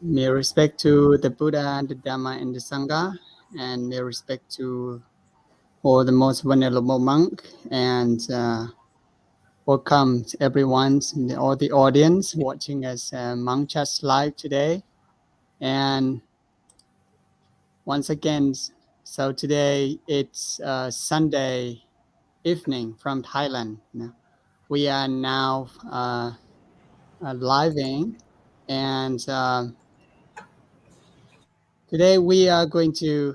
May respect to the Buddha, the Dhamma, and the Sangha, and may respect to all the most venerable monk, and welcome to everyone, all the audience watching us Monk Chat live today. And once again, so today it's Sunday evening from Thailand. We are now living, and today we are going to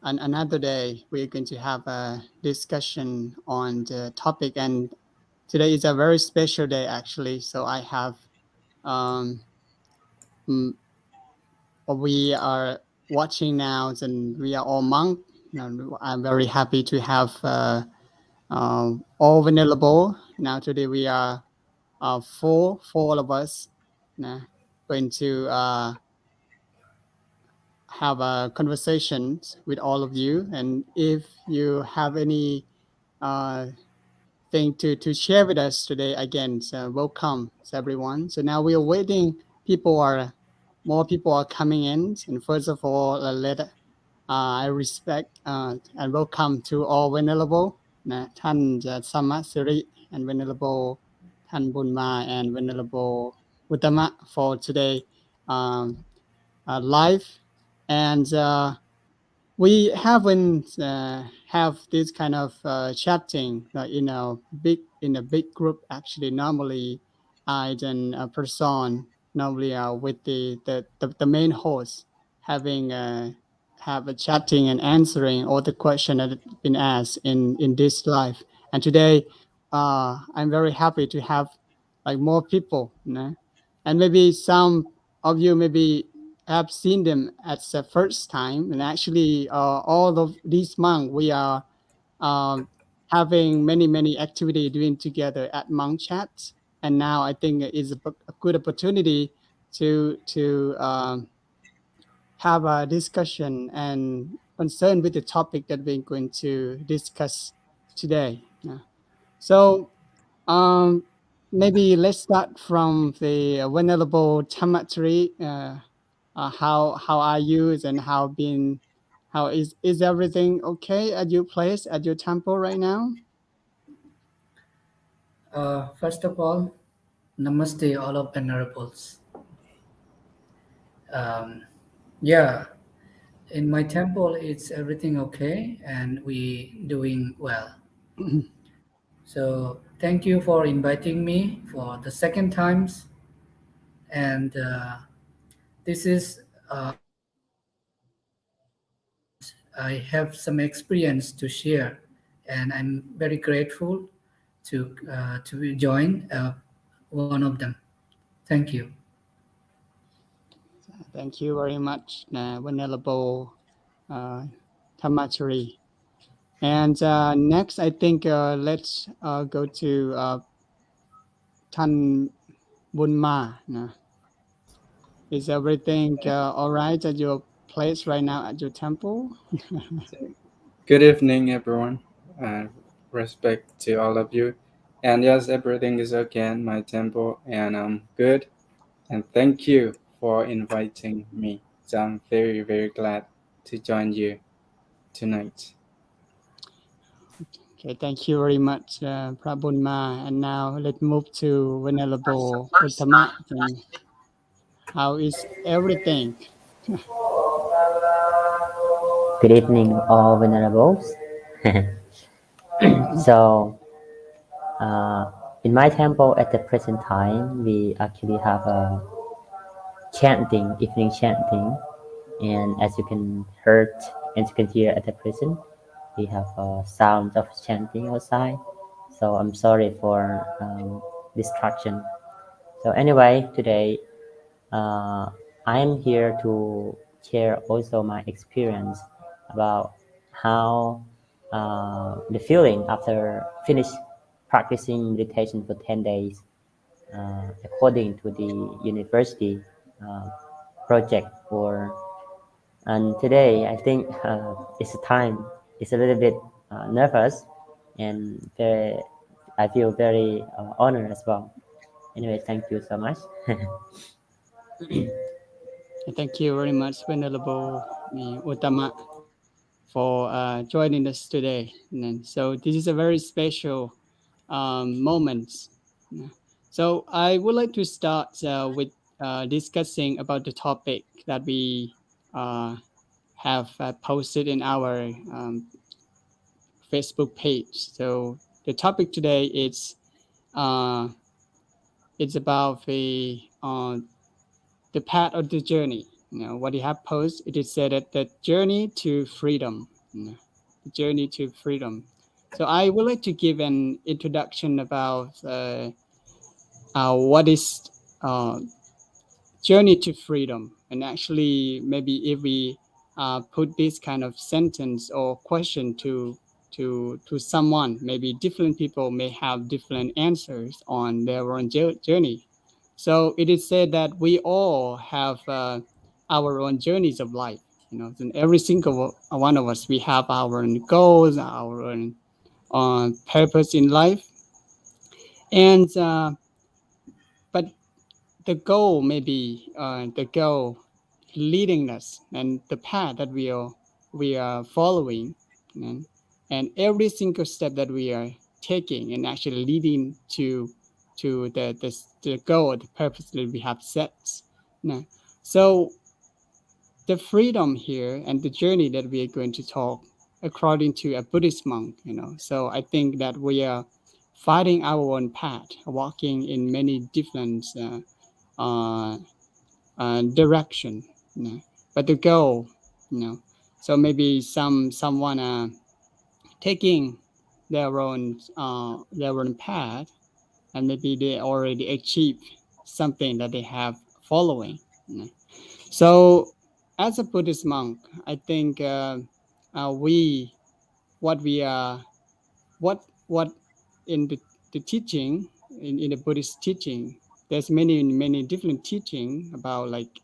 another day we're going to have a discussion on the topic, and today is a very special day actually. So I have we are watching now, and we are all monk. I'm very happy to have all venerable. Now today we are four of us going to have a conversation with all of you, and if you have any thing to share with us today, again, so welcome everyone. So now we are waiting. More people are coming in, and first of all, I respect and welcome to all venerable, Than Sama Thiri and Venerable Than Buddha and Venerable Uttama for today live, and we haven't have this kind of chatting in a big group. Actually, normally I and a person normally with the main host having have a chatting and answering all the questions that have been asked in this live. And today I'm very happy to have like more people, and maybe some of you maybe have seen them at the first time. And actually, all of these months we are having many activity doing together at Monk Chat. And now I think it is a good opportunity to have a discussion and concern with the topic that we're going to discuss today. So maybe let's start from the Venerable Tamatri. How are you, and how is everything okay at your place, at your temple right now? First of all, namaste, all of venerables. Yeah, in my temple, it's everything okay, and we doing well. So thank you for inviting me for the second times, and this is I have some experience to share, and I'm very grateful to join one of them. Thank you. Thank you very much, Venerable Tamatri. And next, I think let's go to Tan Bunma. Is everything all right at your place right now at your temple? Good evening, everyone. Respect to all of you. And yes, everything is okay in my temple, and I'm good. And thank you for inviting me. So I'm very glad to join you tonight. Okay, thank you very much, Prabhunma. And now let's move to Venerable Uttama. And how is everything? Good evening, all venerables. So, in my temple at the present time, we actually have a evening chanting, and as you can hear at the present, we have a sound of chanting outside. So I'm sorry for distraction. So anyway, today I am here to share also my experience about how the feeling after finish practicing meditation for 10 days according to the university project and today I think it's a little bit nervous and I feel very honored as well. Anyway, thank you so much. Thank you very much, Venerable Uttama, for joining us today. And so this is a very special moment. So I would like to start with discussing about the topic that we have posted in our Facebook page. So the topic today is it's about the path of the journey. What you have posted, it is said that the journey to freedom. The journey to freedom. So I would like to give an introduction about what is journey to freedom. And actually, maybe if we put this kind of sentence or question to someone, maybe different people may have different answers on their own journey. So it is said that we all have our own journeys of life. And every single one of us, we have our own goals, our own purpose in life, and but the goal may be the goal leading us and the path that we are following, and every single step that we are taking and actually leading to the goal, the purpose that we have set. So the freedom here and the journey that we are going to talk according to a Buddhist monk, so I think that we are finding our own path, walking in many different direction, but the goal, so maybe someone taking their own path, and maybe they already achieve something that they have following. So as a Buddhist monk, I think what in the teaching, in the Buddhist teaching, there's many different teaching about like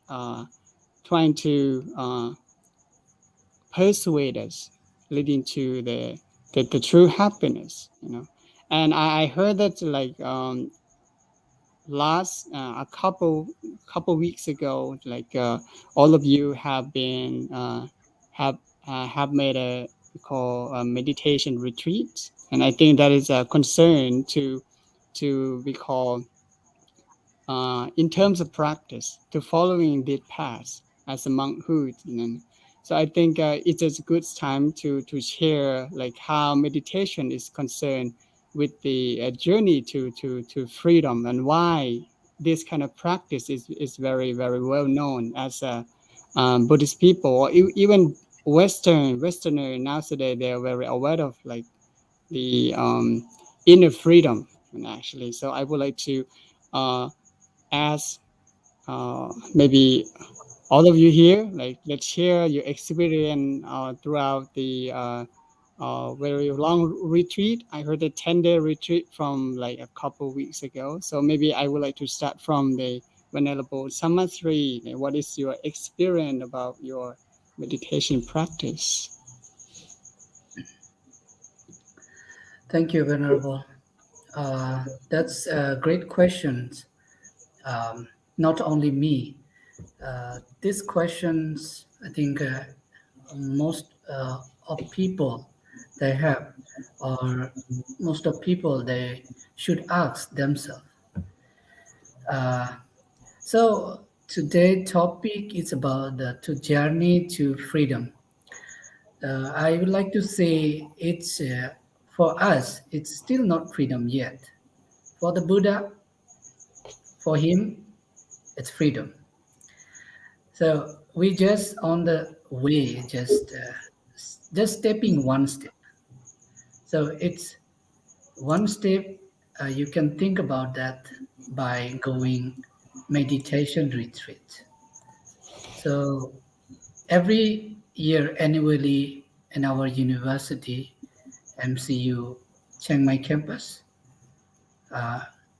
trying to persuade us, leading to the true happiness. And I heard that like last a couple weeks ago, like all of you have been have made a meditation retreat, and I think that is a concern to we call in terms of practice to following the path as a monkhood. So I think it is a good time to share like how meditation is concerned with the journey to freedom, and why this kind of practice is very well known as Buddhist people, or even Westerner nowadays. They are very aware of like the inner freedom, and actually. So I would like to ask maybe all of you here, like let's share your experience throughout the very long retreat. I heard a 10-day retreat from like a couple weeks ago. So maybe I would like to start from the Venerable Samathri. What is your experience about your meditation practice? Thank you, Venerable. That's a great question. Not only me. These questions, I think most of people they have, or most of people they should ask themselves. So today's topic is about the to journey to freedom. I would like to say it's for us. It's still not freedom yet. For the Buddha, for him, it's freedom. So we just on the way, just stepping one step. So it's one step. You can think about that by going meditation retreat. So every year annually in our university, MCU Chiang Mai campus,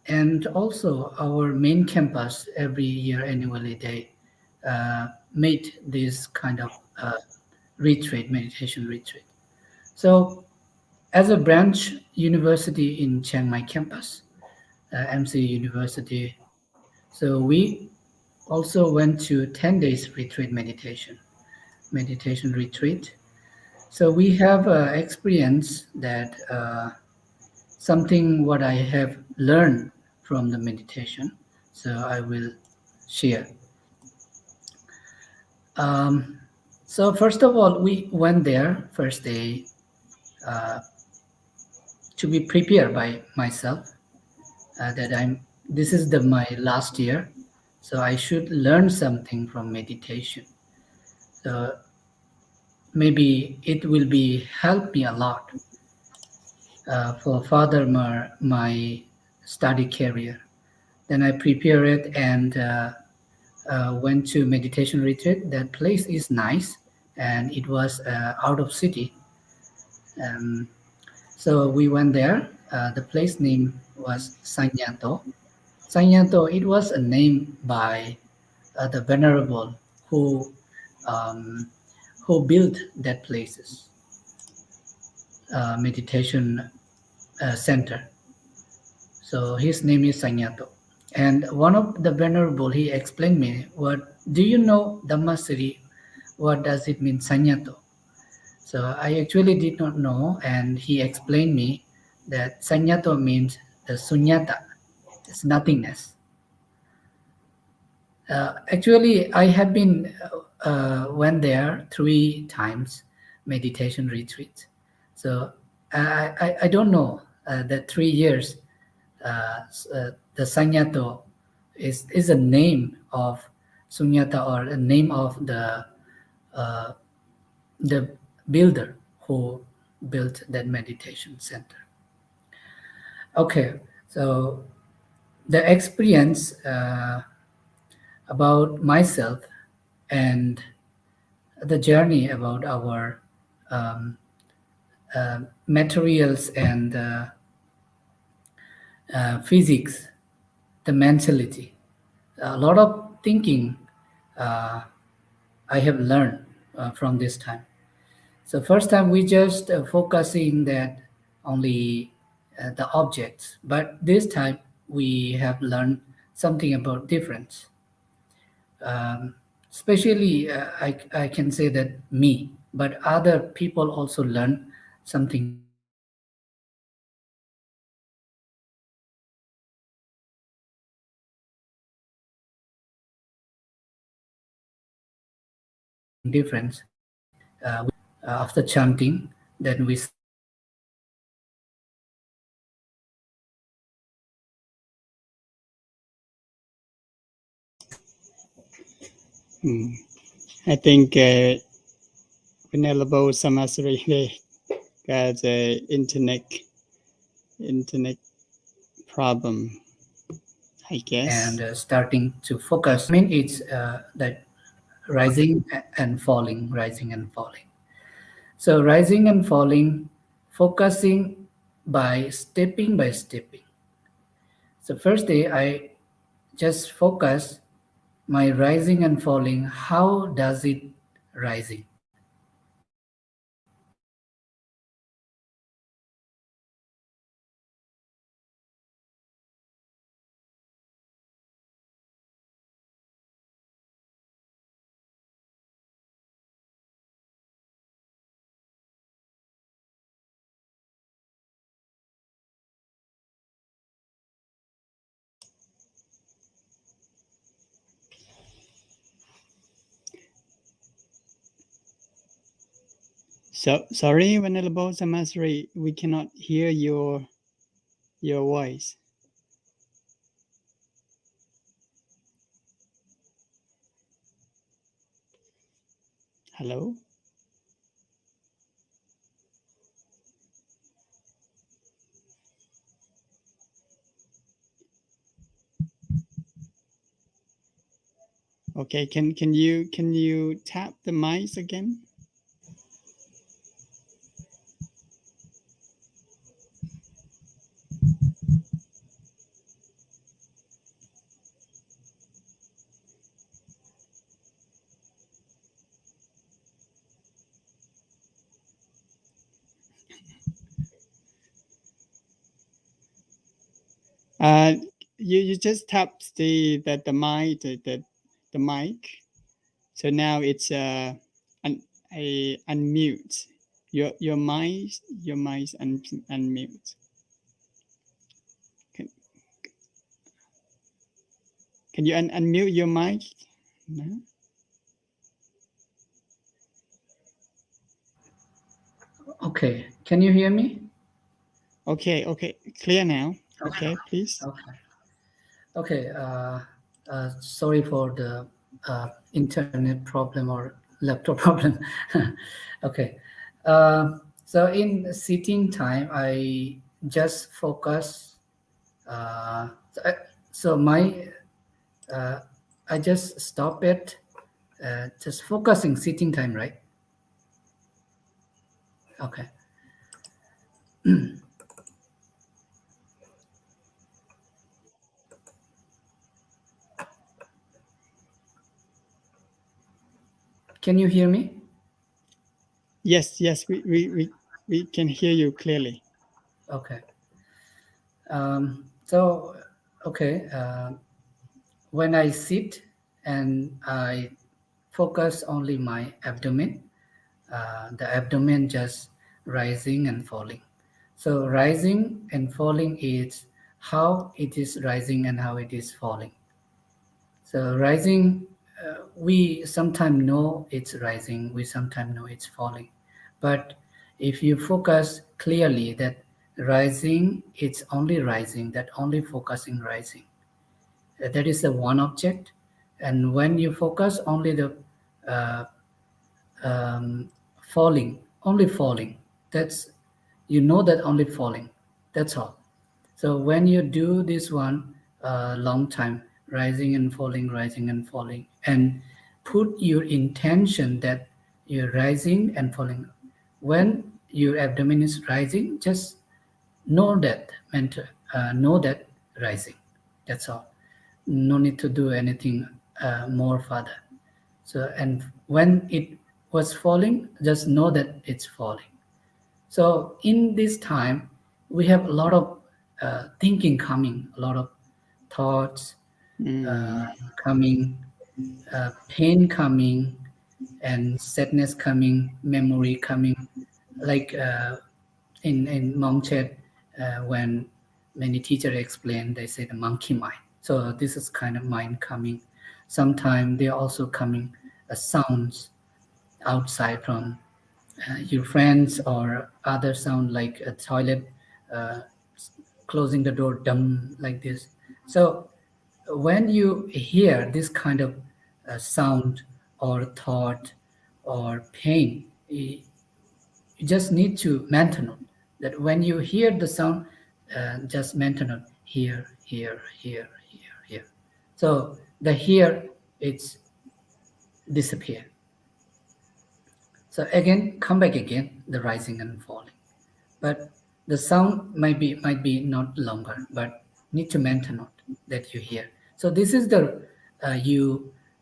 and also our main campus every year annually they meet this kind of retreat, meditation retreat. So as a branch university in Chiang Mai campus, MCU University, so we also went to 10 days retreat meditation retreat. So we have experience that something what I have learned from the meditation. So I will share. Um, so first of all, we went there first day uh, to be prepared by myself that this is my last year, so I should learn something from meditation. So maybe it will be help me a lot for further my study career. Then I prepare it and went to meditation retreat. That place is nice, and it was out of city. Um, so we went there. The place name was Sanyato. Sanyato, it was a name by the Venerable who um, who built that places meditation center. So his name is Sanyato. And one of the Venerable, he explained me, what do you know Dhamma Siri? What does it mean, Sanyato? So I actually did not know, and he explained me that Sanyato means the sunyata, it's nothingness. Actually, I have been went there 3 times meditation retreat. So I don't know that 3 years the Sanyato is a name of Sunyata, or a name of uh, the builder who built that meditation center. Okay, so the experience about myself and the journey about our um, materials and physics, the mentality. A lot of thinking uh, I have learned from this time. So first time we just focusing that only the objects, but this time we have learned something about difference. Um, Especially, I can say that me, but other people also learn something difference. After chanting, then we sit and I think Venerable Samasri they got a internet problem, I guess. and starting to focus. I mean, it's that rising and falling, rising and falling. So rising and falling, focusing by stepping. So first day I just focus my rising and falling. How does it rising? So sorry, Venerable Samasri, we cannot hear your voice. Hello? Okay, can you tap the mics again? You just tap the mic, the the mic. So now it's a unmute. Your mic unmute. Can you unmute your mic? No? Okay, can you hear me? Okay, clear now. Okay, please. Okay. Sorry for the internet problem or laptop problem. Okay. So in sitting time, I just focus. So my I just stop it. Just focusing sitting time, right? Okay. Can you hear me? Yes, we can hear you clearly. Okay. So, okay. When I sit and I focus only my abdomen, the abdomen just rising and falling. So rising and falling is how it is rising and how it is falling. So rising, we sometimes know it's rising, we sometimes know it's falling. But if you focus clearly that rising, it's only rising, that only focusing rising. That is the one object. And when you focus only the uh, falling, only falling, that's, you know that only falling, that's all. So when you do this one long time, rising and falling, and put your intention that you're rising and falling. When your abdomen is rising, just know that know that rising. That's all. No need to do anything more further. So, and when it was falling, just know that it's falling. So in this time, we have a lot of thinking coming, a lot of thoughts coming, pain coming, and sadness coming, memory coming. Like in Mongchet, when many teachers explain, they say the monkey mind. So this is kind of mind coming. Sometimes they are also coming sounds outside from your friends or other sound like a toilet uh, closing the door dumb like this. So when you hear this kind of sound or thought or pain, you just need to maintain it. That when you hear the sound, just maintain it here, here, here, here, here. So the here, it's disappear. So again, come back again, the rising and falling. But the sound might be not longer, but need to maintain it that you hear. So this is the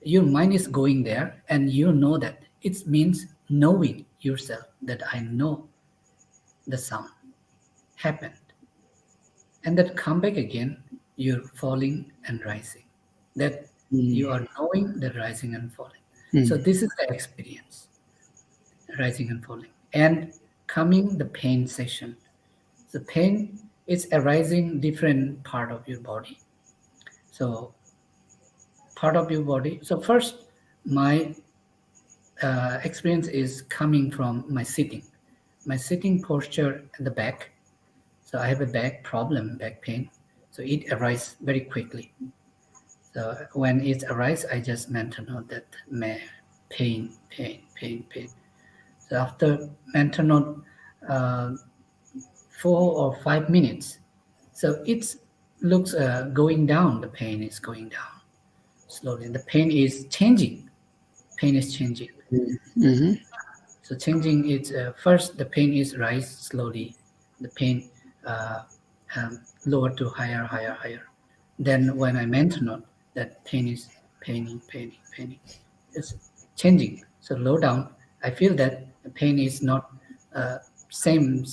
your mind is going there, and you know that it means knowing yourself that I know the sound happened, and that come back again. You're falling and rising. That you are knowing the rising and falling. So this is the experience, rising and falling, and coming the pain session. The pain is arising different part of your body. So part of your body. So first, my experience is coming from my sitting posture at the back. So I have a back problem, back pain. So it arises very quickly. So when it arises, I just mention that pain. So after mention 4 or 5 minutes, so it looks going down. The pain is going down slowly. The pain is changing. So changing is first the pain is rise slowly. The pain uh, lower to higher. Then when I mention it, that pain is paining. It's changing. So low down. I feel that the pain is not same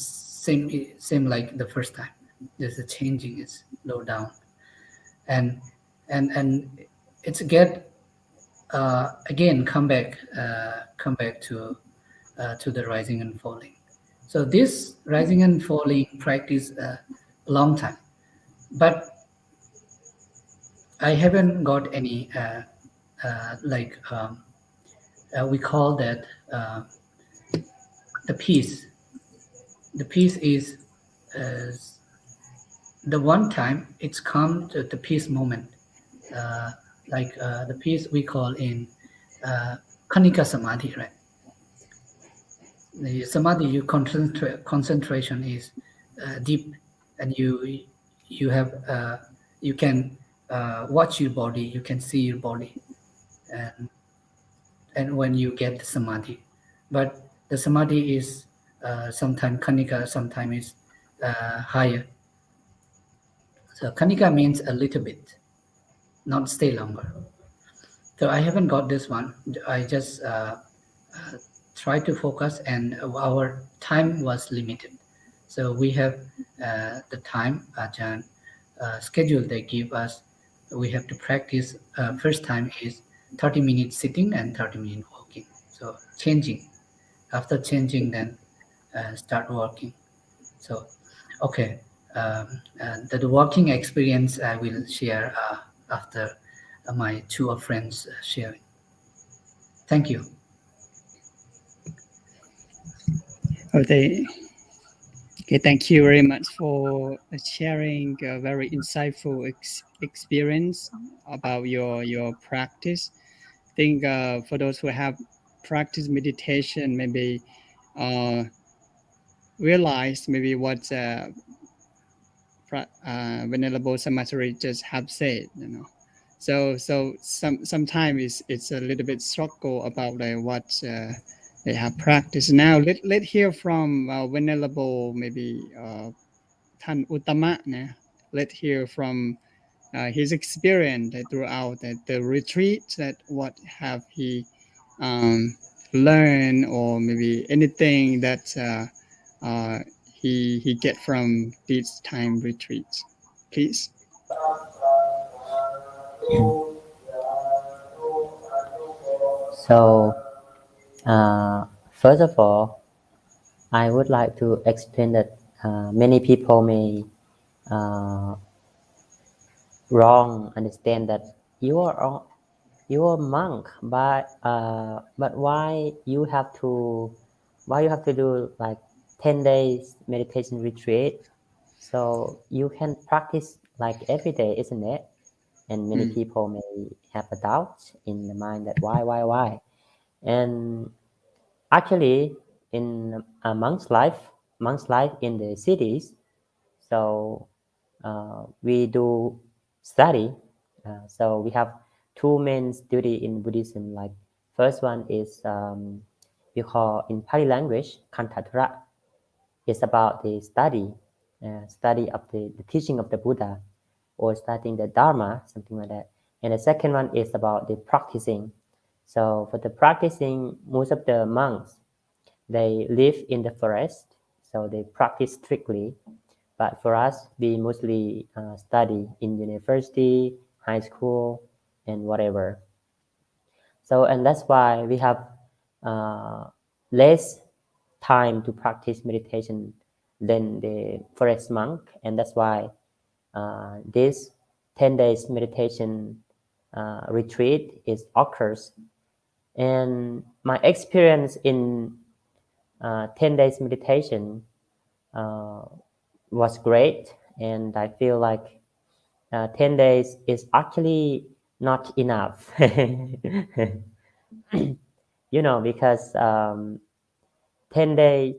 like the first time. There's a changing is low down, and it's get again come back to the rising and falling. So this rising and falling practice a long time, but I haven't got any we call that the peace. The peace is uh, the one time it's come to the peace moment, the peace we call in Kanika Samadhi, right? The Samadhi, you concentration is deep, and you have you can watch your body, you can see your body, and when you get the Samadhi, but the Samadhi is sometimes Kanika, sometimes is higher. So Kanika means a little bit, not stay longer. So I haven't got this one. I just try to focus, and our time was limited. So we have the time Ajahn schedule they give us. We have to practice. First time is 30 minutes sitting and 30 minutes walking. So changing. After changing, then start working. So, okay. The working experience I will share after my two friends sharing. Thank you. Okay. Okay, thank you very much for sharing a very insightful experience about your practice. I think for those who have practiced meditation, maybe realize maybe what Venerable Samatari just have said, So sometimes it's a little bit struggle about what they have practiced. Now let hear from Venerable maybe Than Uttama. Let hear from his experience throughout the retreat. That what have he learned, or maybe anything that he get from these time retreats, please. So, first of all, I would like to explain that many people may wrong understand that you are a monk, but why you have to do like 10 days meditation retreat? So you can practice like every day, isn't it? And many people may have a doubt in the mind that why? And actually, in a monk's life in the cities, so we do study. So we have two main duty in Buddhism. Like first one is we call in Pali language Kantathara. It's about the study of the teaching of the Buddha, or studying the Dharma, something like that. And the second one is about the practicing. So for the practicing, most of the monks, they live in the forest, so they practice strictly. But for us, we mostly study in university, high school, and whatever. So, and that's why we have less time to practice meditation than the forest monk. And that's why this 10 days meditation retreat occurs. And my experience in 10 days meditation was great, and I feel like 10 days is actually not enough. Because 10 day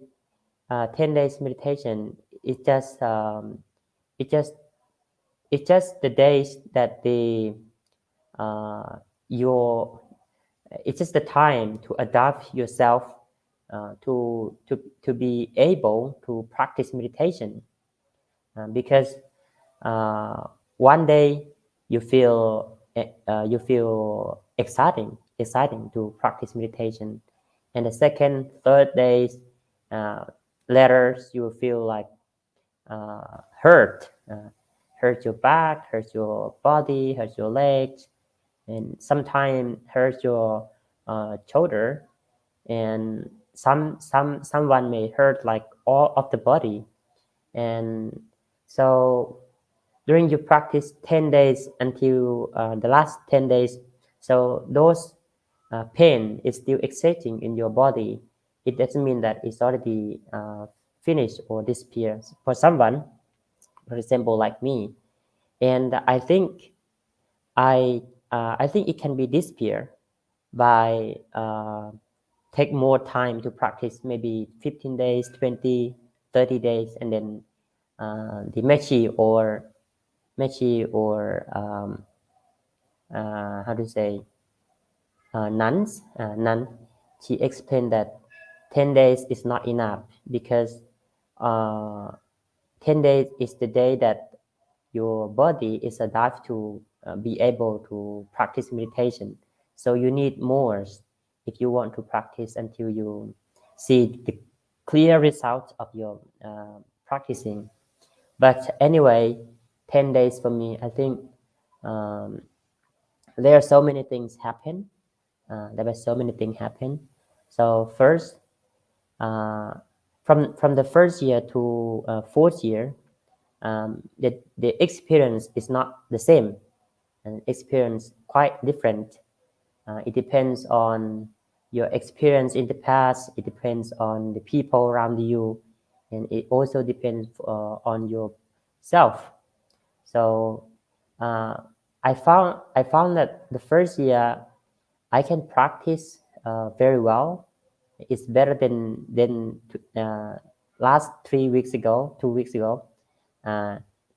10 days meditation is just it just it's just the days that your it's just the time to adapt yourself to be able to practice meditation, because one day you feel exciting to practice meditation, and the second, third days later you will feel like hurt your back, hurt your body, hurt your legs, and sometimes hurt your shoulder, and someone may hurt like all of the body. And so during your practice 10 days until the last 10 days, so those pain is still existing in your body. It doesn't mean that it's already finished or disappears for someone, for example, like me. And I think it can be disappear by take more time to practice, maybe 15 days, 20, 30 days, and then the Mechi or how to say nun, she explained that 10 days is not enough because uh, 10 days is the day that your body is adapted to be able to practice meditation. So you need more if you want to practice until you see the clear results of your practicing. But anyway, 10 days for me, I think um, there are so many things happen. There were so many things happen. So first, from the first year to fourth year, the experience is not the same, and experience quite different. It depends on your experience in the past. It depends on the people around you, and it also depends on yourself. So uh, I found that the first year I can practice very well. It's better than last 3 weeks ago, 2 weeks ago,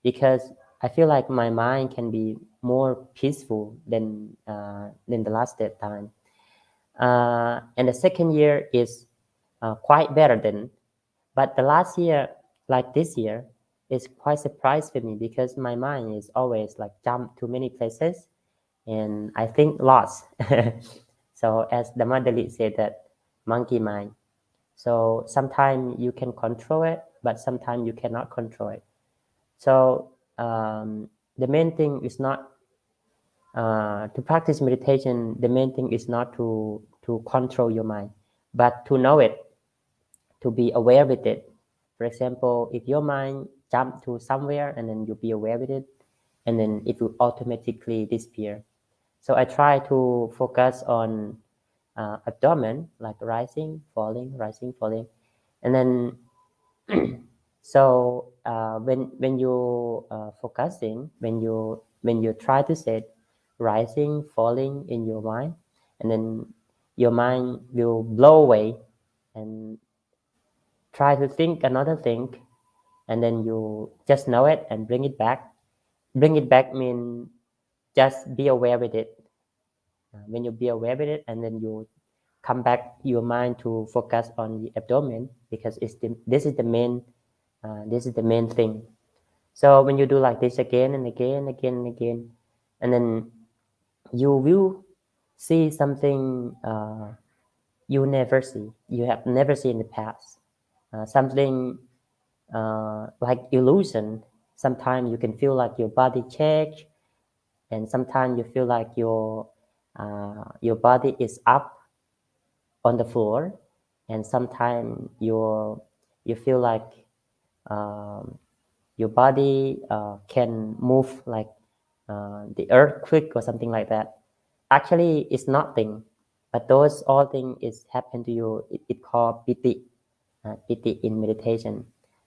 because I feel like my mind can be more peaceful than the last that time. And the second year is quite better than, but the last year, like this year, is quite surprise for me because my mind is always like jump to many places, and I think lots. So as the Dhamma said that monkey mind. So sometimes you can control it, but sometimes you cannot control it. So the main thing is not to practice meditation. The main thing is not to control your mind, but to know it, to be aware with it. For example, if your mind jump to somewhere and then you be aware with it, and then it will automatically disappear. So I try to focus on abdomen, like rising, falling, and then so when you focusing, when you try to set rising, falling in your mind, and then your mind will blow away and try to think another thing, and then you just know it and bring it back. Bring it back mean just be aware with it. When you be aware with it, and then you come back your mind to focus on the abdomen, because this is the main thing. So when you do like this again and again, and then you will see something you have never seen in the past. Something like illusion. Sometimes you can feel like your body change, and sometimes you feel like your body is up on the floor, and sometimes you feel like um, your body can move like the earthquake or something like that. Actually, it's nothing, but those all things is happen to you. It called piti in meditation.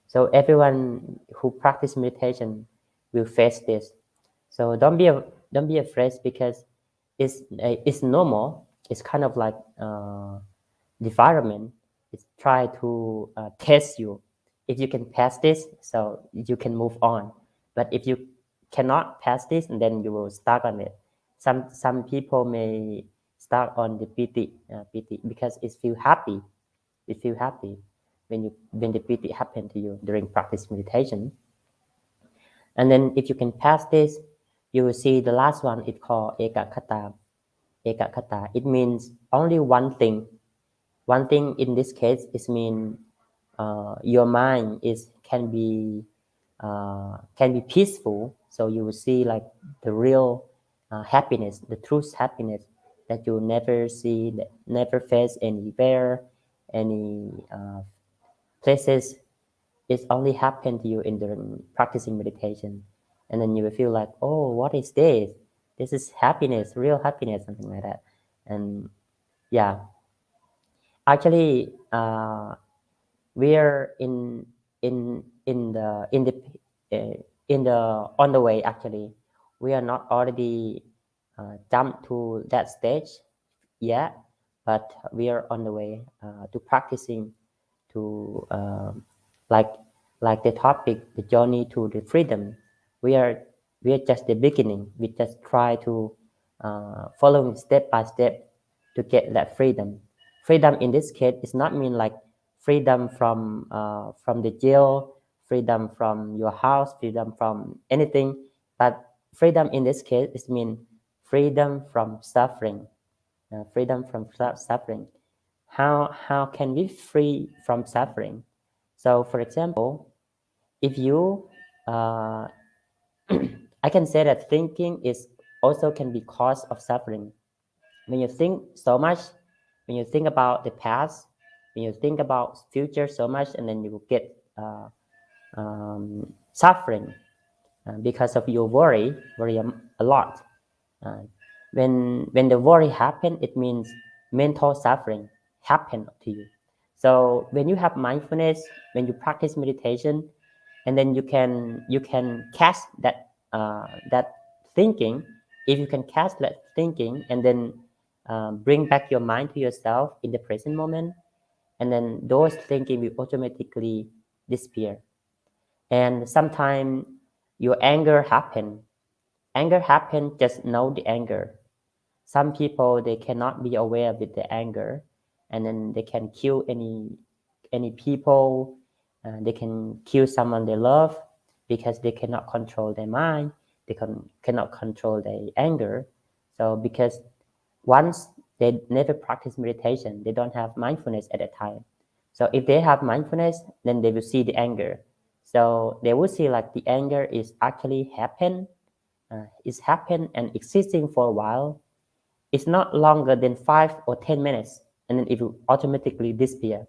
So everyone who practice meditation will face this. So don't be afraid, because it's normal. It's kind of like the environment. It's try to test you. If you can pass this, so you can move on. But if you cannot pass this, then you will stuck on it. Some people may start on the piti because it feel happy. It feel happy when the piti happen to you during practice meditation. And then if you can pass this, you will see the last one. It's called ekakkata. Ekakkata. It means only one thing. One thing in this case is mean your mind can be peaceful. So you will see like the real happiness, the true happiness that you never see, that never face anywhere, any places. It only happened to you in during practicing meditation, and then you will feel like, oh, what is this? This is happiness, real happiness, something like that. And yeah, actually, we're uh, in the on the way. Actually, we are not already jumped to that stage yet, but we are on the way to practicing to like like the topic, the journey to the freedom. We are we are just the beginning. We just try to following step by step to get that freedom. Freedom in this case is not mean like freedom from the jail, freedom from your house, freedom from anything, but freedom in this case is mean freedom from suffering, freedom from suffering. How can we free from suffering? So, for example, if you, I can say that thinking is also can be cause of suffering. When you think so much, when you think about the past, when you think about future so much, and then you will get suffering because of your worry a lot. Uh, when the worry happen, it means mental suffering happen to you. So when you have mindfulness, when you practice meditation, and then you can catch that thinking. If you can catch that thinking, and then bring back your mind to yourself in the present moment, and then those thinking will automatically disappear. And sometimes your anger happen, just know the anger. Some people, they cannot be aware with the anger, and then they can kill any people. They can kill someone they love because they cannot control their mind. They cannot control their anger. So because once they never practice meditation, they don't have mindfulness at that time. So if they have mindfulness, then they will see the anger. So they will see like the anger is actually is happened and existing for a while. It's not longer than 5 or 10 minutes, and then it will automatically disappear.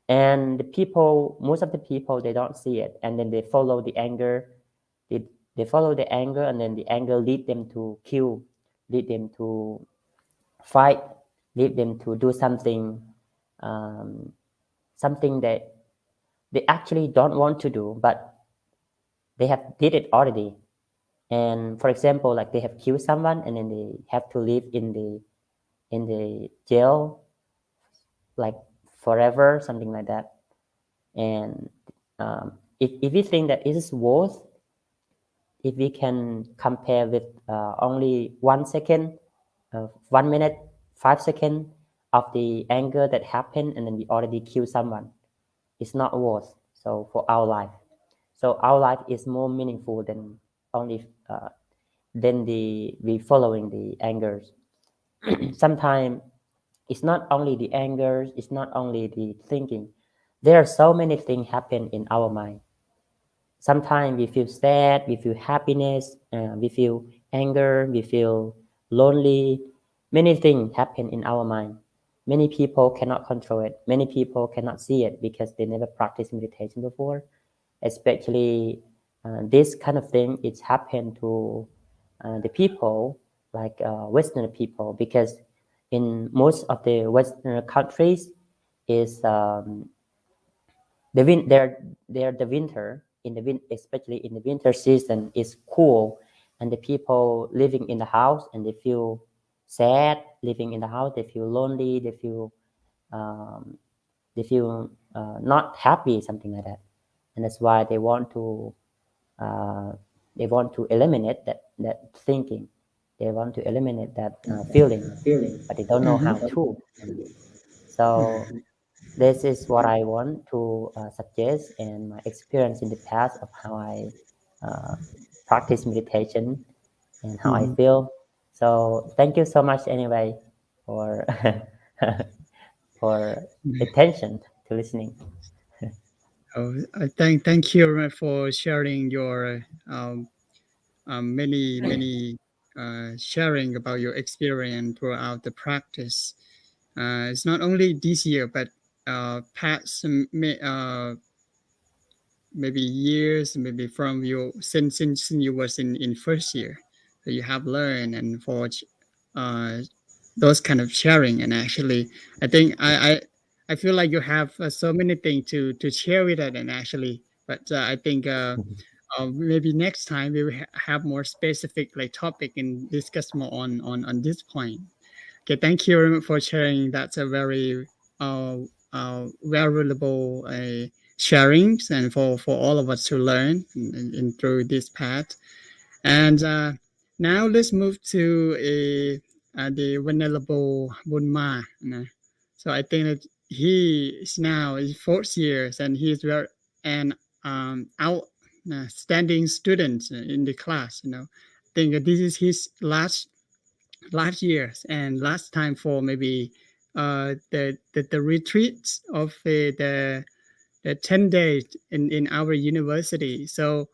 And most of the people, they don't see it, and then they follow the anger. They follow the anger, and then the anger lead them to kill, lead them to fight, lead them to do um, something that they actually don't want to do, but they have did it already. And for example, like they have killed someone, and then they have to live in the jail like forever, something like that. And if we think that it is worth, if we can compare with only 1 second, 1 minute, 5 seconds of the anger that happened, and then we already kill someone, it's not worth. So for our life, so our life is more meaningful than only than the we following the angers. Sometimes it's not only the anger, it's not only the thinking. There are so many things happen in our mind. Sometimes we feel sad, we feel happiness, we feel anger, we feel lonely. Many things happen in our mind. Many people cannot control it. Many people cannot see it because they never practiced meditation before. Especially this kind of thing, it's happened to the people like Western people, because in most of the Western countries is the winter in the especially in the winter season is cool, and the people living in the house, and they feel sad living in the house. They feel lonely. Um, they feel not happy, something like that, and that's why uh, they want to eliminate that thinking. They want to eliminate that feeling, but they don't know how to. So this is what I want to suggest, and my experience in the past of how I uh, practice meditation and how I feel. So thank you so much anyway for for attention to listening. I thank you for sharing your many sharing about your experience throughout the practice. It's not only this year, but past maybe years, maybe from you since you was in first year, so you have learned and forged those kind of sharing. And actually, I think I feel like you have so many things to share with it. And actually, but I think maybe next time we will have more specific like topic and discuss more on this point. Okay, thank you very much for sharing. That's a very valuable sharings, and for all of us to learn in through this path. And now let's move to the Venerable Buddha. So I think that he is now in fourth years, and he is very an outstanding student in the class. I think that this is his last years and last time for maybe the retreats of the 10 days in our university. So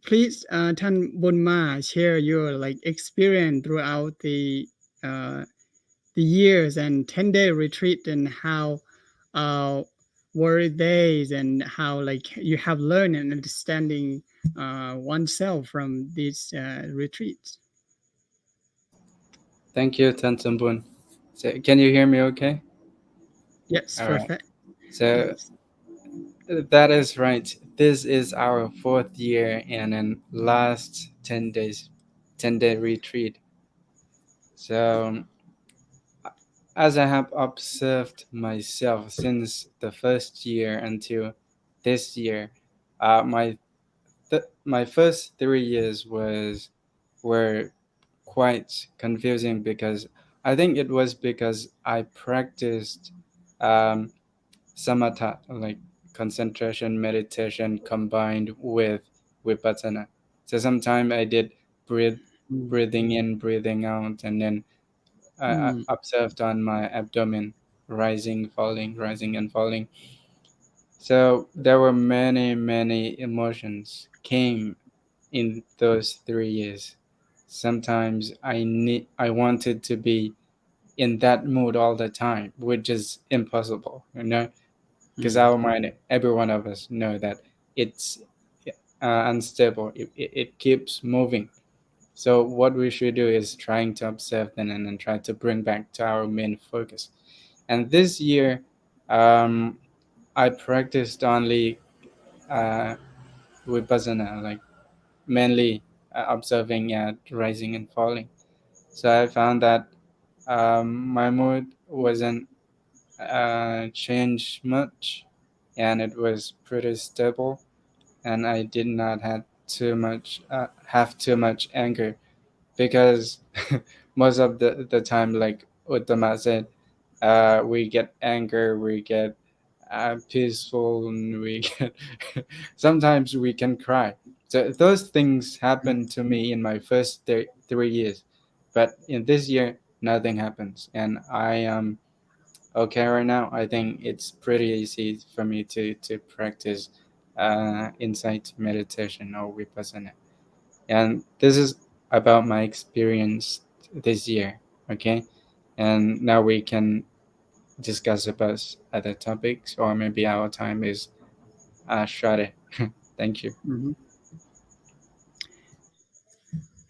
please Tan Bunma share your like experience throughout the years and 10-day retreat, and how were days, and how like you have learned and understanding oneself from these retreats. Thank you, Tan Somboon. So, can you hear me okay? Yes, All right. perfect. So Thanks. that is right. This is our fourth year and then last 10 days, 10-day retreat. So as I have observed myself since the first year until this year, my first 3 years were quite confusing, because I think it was because I practiced um, samatha, like concentration meditation, combined with vipassana. So sometimes I did breathe, breathing in, breathing out, and then I Mm, observed on my abdomen, rising, falling, rising and falling. So there were many emotions came in those 3 years. Sometimes I wanted to be in that mood all the time, which is impossible, because mm, our mind, every one of us know that it's unstable. It keeps moving. So what we should do is trying to observe them and then try to bring back to our main focus. And this year, um, I practiced only uh, vipassana, like mainly observing at rising and falling. So I found that my mood wasn't changed much, and it was pretty stable, and I did not have too much anger, because most of the time, like Uttama said, we get anger, we get peaceful, and we get sometimes we can cry. So those things happened to me in my first 3 years, but in this year nothing happens, and I am okay right now. I think it's pretty easy for me to practice insight meditation or vipassana. And this is about my experience this year. Okay, and now we can discuss about other topics, or maybe our time is short. Thank you. mhm.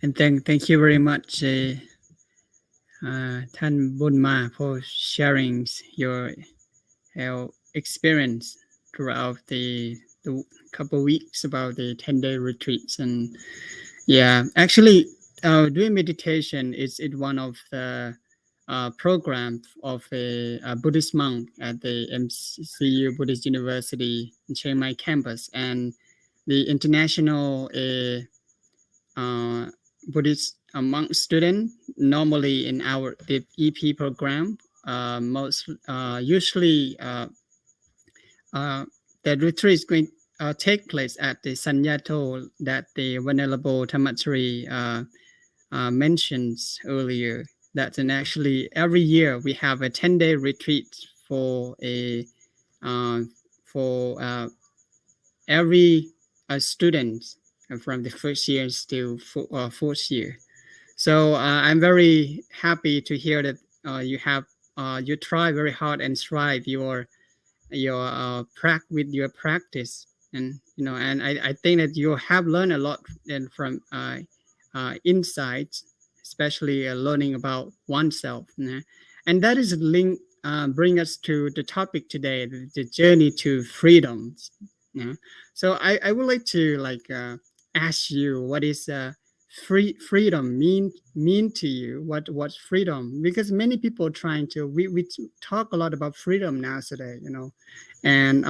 And thank you very much, Tan Bunma, for sharing your experience throughout the couple weeks about the 10-day retreats. And yeah, actually, doing meditation is one of the program of a Buddhist monk at the MCU Buddhist University in Chiang Mai campus, and the international Buddhist monk student normally in our the EP program. Most usually the retreat is going take place at the Sanyato that the Venerable Dhamma mentions earlier. That and actually every year we have a 10-day retreat for a for every student from the first year to fourth year. So I'm very happy to hear that you try very hard and strive with your practice, and I think that you have learned a lot and from insights, especially learning about oneself, and that is link bring us to the topic today, the journey to freedom. Yeah. So I would like to ask you, what is freedom mean to you? What's freedom? Because many people trying to we talk a lot about freedom now today, and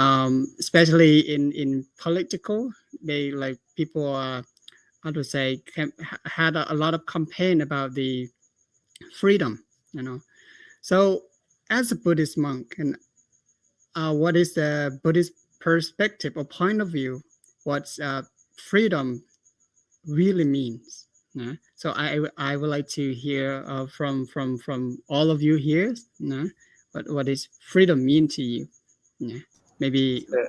especially in political, they like people how to say had a lot of campaign about the freedom, So as a Buddhist monk, and what is the Buddhist perspective or point of view? What's freedom really means? Yeah. So I would like to hear from all of you here. Yeah. What is freedom mean to you? Yeah. Maybe So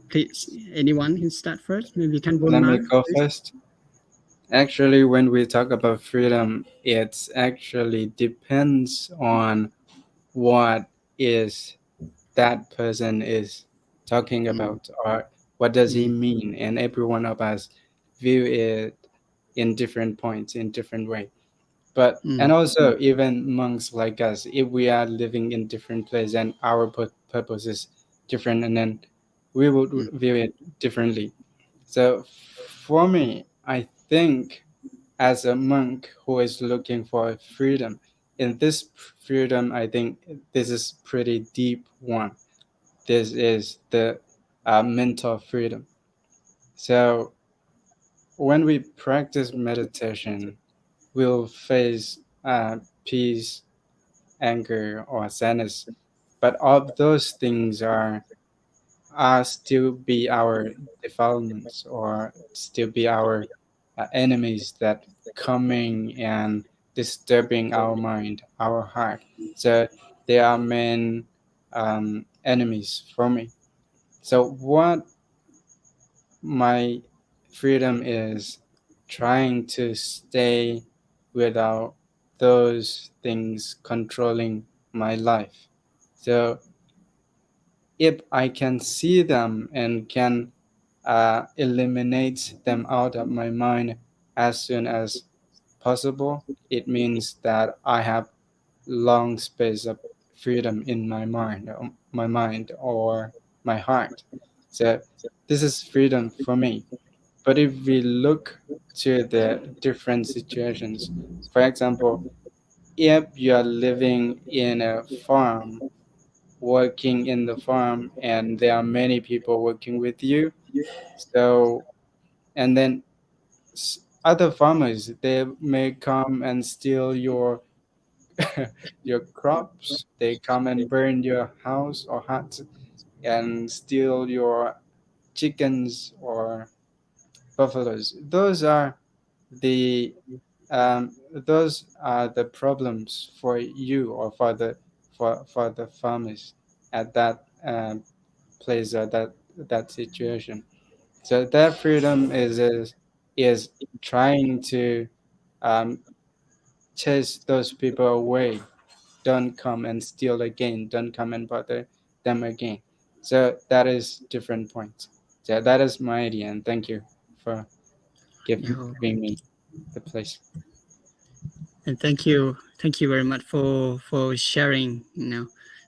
please, anyone can start first. Maybe can let me Bounma, go please. first. Actually, when we talk about freedom, it's actually depends on what is that person is talking about, or what does he mean, and every one of us view it in different points, in different way. But and also even monks like us, if we are living in different place and our purpose is different, and then we would view it differently. So for me, I think as a monk who is looking for freedom, in this freedom, I think this is pretty deep one. This is the mental freedom. So when we practice meditation, we'll face peace, anger, or sadness, but all those things are still be our defilements, or still be our enemies that coming and disturbing our mind, our heart. So they are main enemies for me. So what my freedom is trying to stay without those things controlling my life. So if I can see them and can eliminate them out of my mind as soon as possible, it means that I have long space of freedom in my mind or my heart. So this is freedom for me. But if we look to the different situations, for example, if you are living in a farm, working in the farm, and there are many people working with you, so and then other farmers, they may come and steal your your crops. They come and burn your house or hut and steal your chickens or buffaloes. Those are the problems for you, or for the farmers at that place, or that situation. So that freedom is trying to um, chase those people away. Don't come and steal again. Don't come and bother them again. So that is different points. So that is my idea, and thank you for Yeah. giving me the place. And thank you very much for sharing.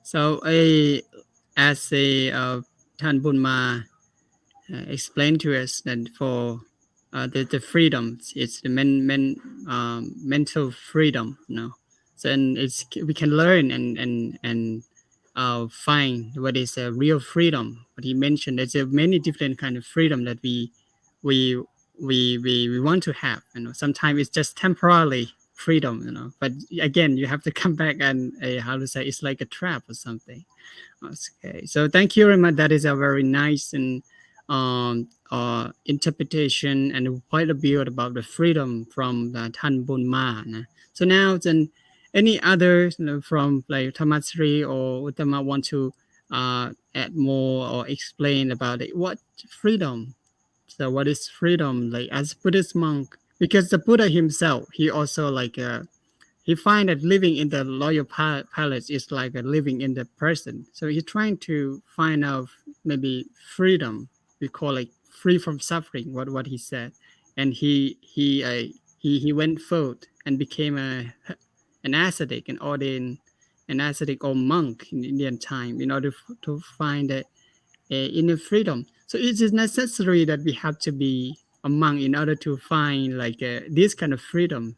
So as a Tan Bunma explained to us that for the freedoms, it's the mental freedom. So and we can learn and find what is a real freedom. What he mentioned, there's a many different kind of freedom that we we want to have. Sometimes it's just temporarily freedom. But again, you have to come back and how to say, it's like a trap or something. Okay, so thank you very much. That is a very nice and interpretation and point of view about the freedom from the Tan Bun Ma. So now then, any others from like Tamasri or Uttama want to add more or explain about it? What freedom So what is freedom? Like as Buddhist monk, because the Buddha himself, he also he find that living in the royal palace is like a living in the person. So he's trying to find out maybe freedom. We call it free from suffering. What he said, and he went forth and became an ascetic, an ordained an ascetic or monk in Indian time in order to find inner freedom. So it is necessary that we have to be a monk in order to find this kind of freedom.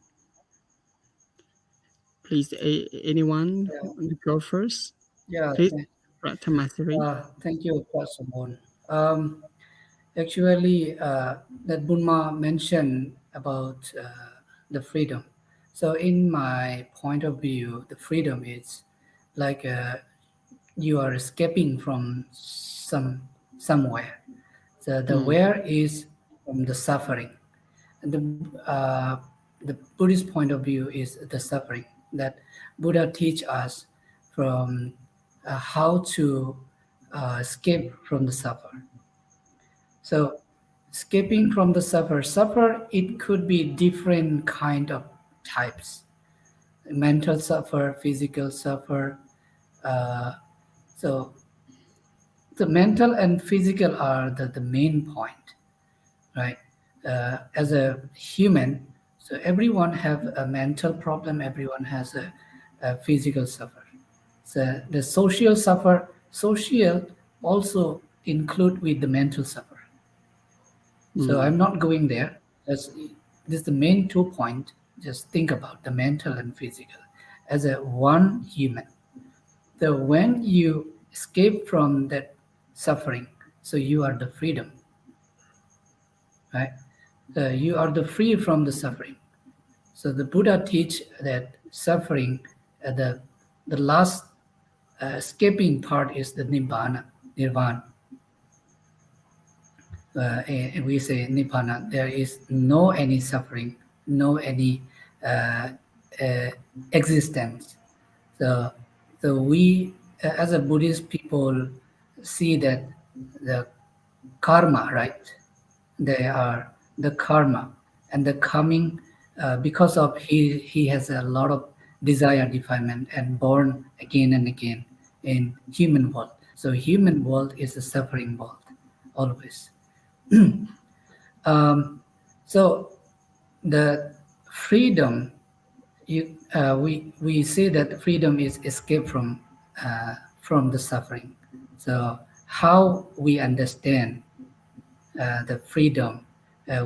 Please, anyone want to go first? Yeah, Please, Ratamasiri. thank you, Pastor Moon. Actually, that Bunma mentioned about the freedom. So, in my point of view, the freedom is like you are escaping from somewhere. So, the where is from the suffering. And the Buddhist point of view is the suffering that Buddha teach us from how to escape from the suffer. So escaping from the suffer, it could be different kind of types: mental suffer, physical suffer. Uh, so the mental and physical are the main point, right? As a human, so everyone have a mental problem, everyone has a physical suffer. So the social suffer, social also include with the mental suffer. So I'm not going there. This is the main 2 point. Just think about the mental and physical as a one human. So when you escape from that suffering, so you are the freedom, right? You are the free from the suffering. So the Buddha teach that suffering, the last escaping part is the nirvana. We say nibbana. There is no any suffering, no any uh, uh, existence. So, we as a Buddhist people see that the karma, right? They are the karma and the coming because of he has a lot of desire defilement and born again and again in human world. So human world is a suffering world always. So the freedom, we say that freedom is escape from the suffering. So how we understand the freedom,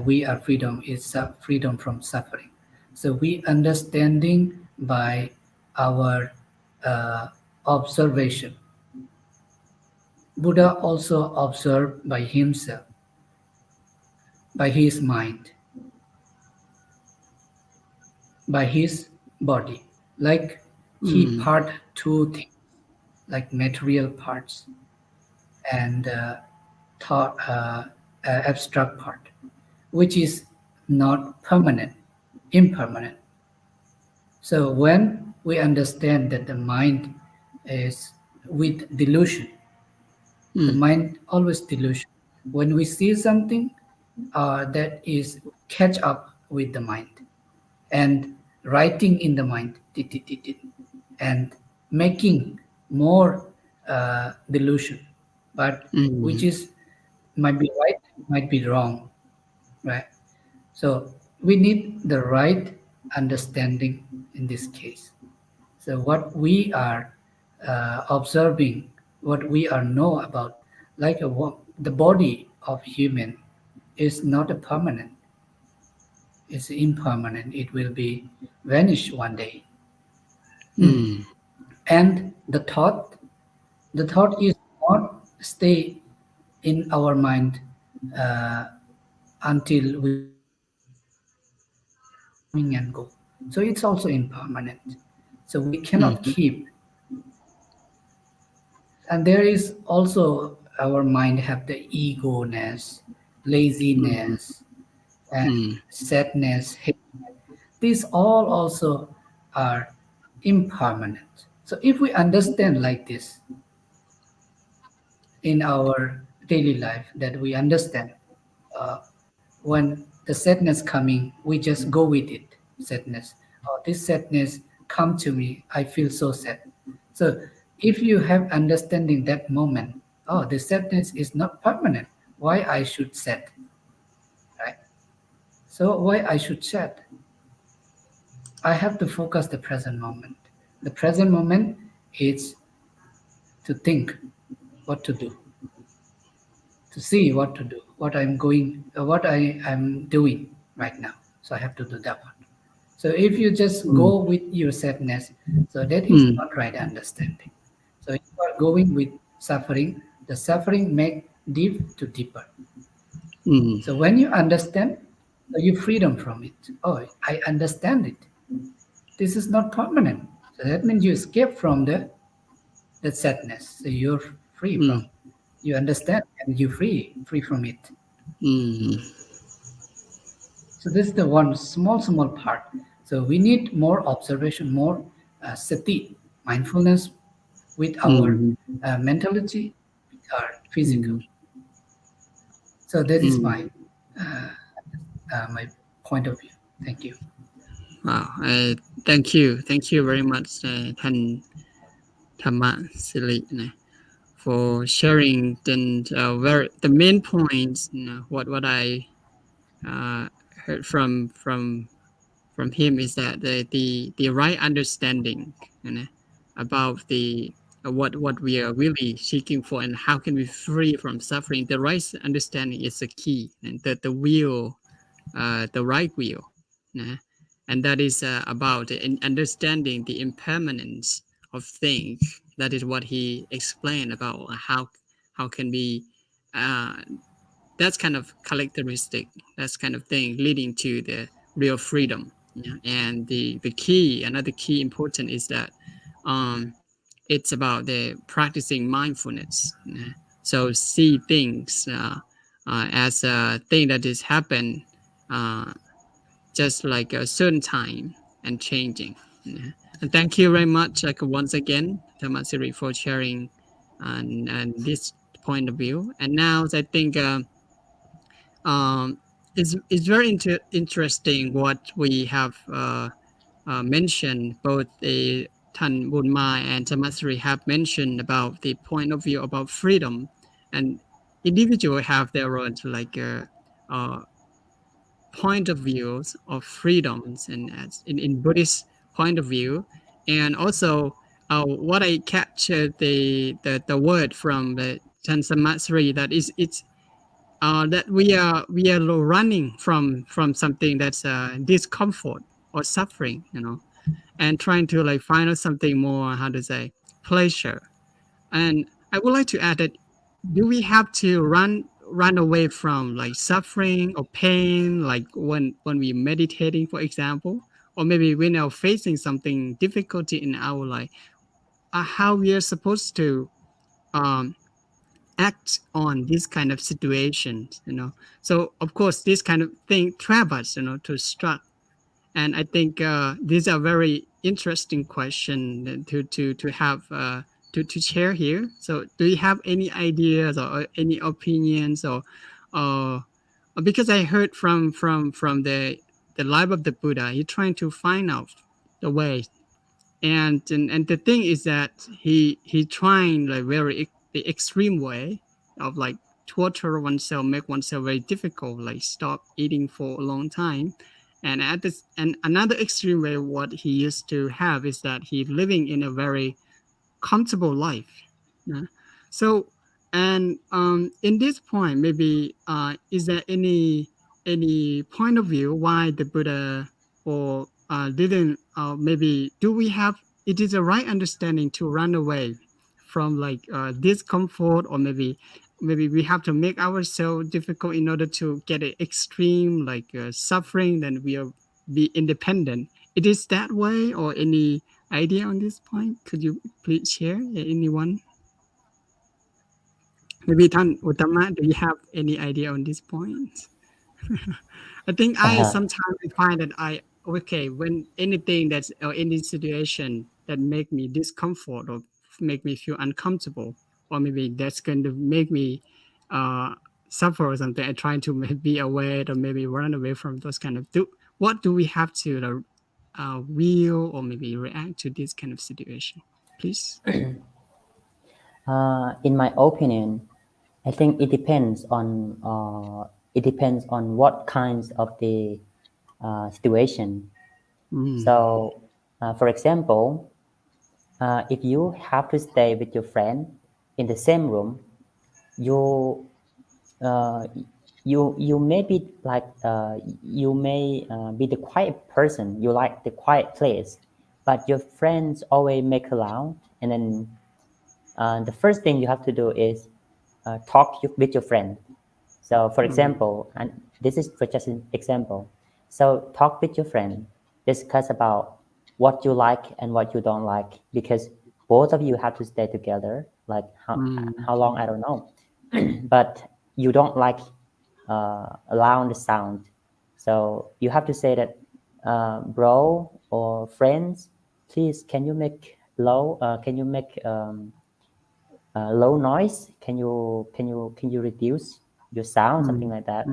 we are freedom is freedom from suffering. So we understanding by our observation. Buddha also observed by himself, by his mind, by his body. Like he part two things, like material parts and thought, abstract part, which is not permanent, impermanent. So when we understand that the mind is with delusion, the mind always delusion. When we see something, that is catch up with the mind and writing in the mind, and making more delusion, but which is might be right, might be wrong, right? So we need the right understanding in this case. So what we are observing, what we are know about, like the body of human is not a permanent. It's impermanent. It will be vanish one day. And the thought is not stay in our mind uh, until we coming and go. So it's also impermanent. So we cannot keep. And there is also our mind have the egoness, laziness, and sadness, hate. These all also are impermanent. So if we understand like this in our daily life, that we understand when the sadness coming, we just go with it. Sadness. Oh, this sadness come to me. I feel so sad. So if you have understanding that moment, oh, the sadness is not permanent. Why I should sad, right? So why I should sad? I have to focus the present moment. The present moment is to think what to do, to see what to do, what I'm doing right now. So I have to do that one. So if you just go with your sadness, so that is not right understanding. So if you are going with suffering, the suffering make deep to deeper. So when you understand, so you freedom from it. Oh, I understand it. This is not permanent. So that means you escape from the sadness. So you're free from. You understand and you free from it. So this is the one small part. So we need more observation, more sati, mindfulness with our mentality, with our physical. So that is my my point of view. Thank you. Wow, thank you very much, ท่านธรรมสิรินะ for sharing the main points, what I heard from him is that the right understanding, about what we are really seeking for and how can we free from suffering. The right understanding is the key, and the will, the right will, and that is about understanding the impermanence of things. That is what he explained about how can we that's kind of characteristic, that's kind of thing leading to the real freedom. And the key, another key important is that it's about the practicing mindfulness. So see things as a thing that is happen just like a certain time and changing. And thank you very much, like once again, Tamasiri, for sharing and this point of view. And now I think it's very interesting what we have mentioned. Both the Tan Bunma and Tamasri have mentioned about the point of view about freedom, and individuals have their own like point of views of freedoms, and as in Buddhist point of view, and also what I captured the word from the Tan Tamasri, that is it's that we are running from something that's discomfort or suffering, and trying to like find out something more, how to say, pleasure. And I would like to add that, do we have to run away from like suffering or pain, like when we meditating, for example, or maybe when are facing something difficulty in our life, how we are supposed to act on this kind of situations, so of course this kind of thing trap us, to struggle. And I think these are very interesting question to have to share here. So do you have any ideas or any opinions, or because I heard from the life of the Buddha, he trying to find out the way. And the thing is that he trying like very the extreme way of like torture oneself, make oneself very difficult, like stop eating for a long time. And and another extreme way what he used to have is that he living in a very comfortable life. So, and in this point, maybe is there any point of view why the Buddha or didn't maybe do we have it is a right understanding to run away from like discomfort, or maybe we have to make ourselves difficult in order to get an extreme like suffering, then we'll be independent. It is that way, or any idea on this point? Could you please share, anyone? Maybe Tan Uttama, do you have any idea on this point? I think I sometimes find that when anything that's or any situation that make me discomfort or make me feel uncomfortable, or maybe that's going to make me suffer or something, I try to maybe avoid or maybe run away from those kind of. What do we have to will or maybe react to this kind of situation, please? In my opinion, I think it depends on what kinds of the situation. So, for example, if you have to stay with your friend in the same room, you uh, you may be like you may be the quiet person. You like the quiet place, but your friends always make loud, and then the first thing you have to do is talk with your friend. So, for example, and this is for just an example. So, talk with your friend, discuss about what you like and what you don't like, because both of you have to stay together. Like how long, I don't know, but you don't like loud sound. So you have to say that, bro or friends, please, can you make low? Can you make low noise? Can you reduce your sound, something like that?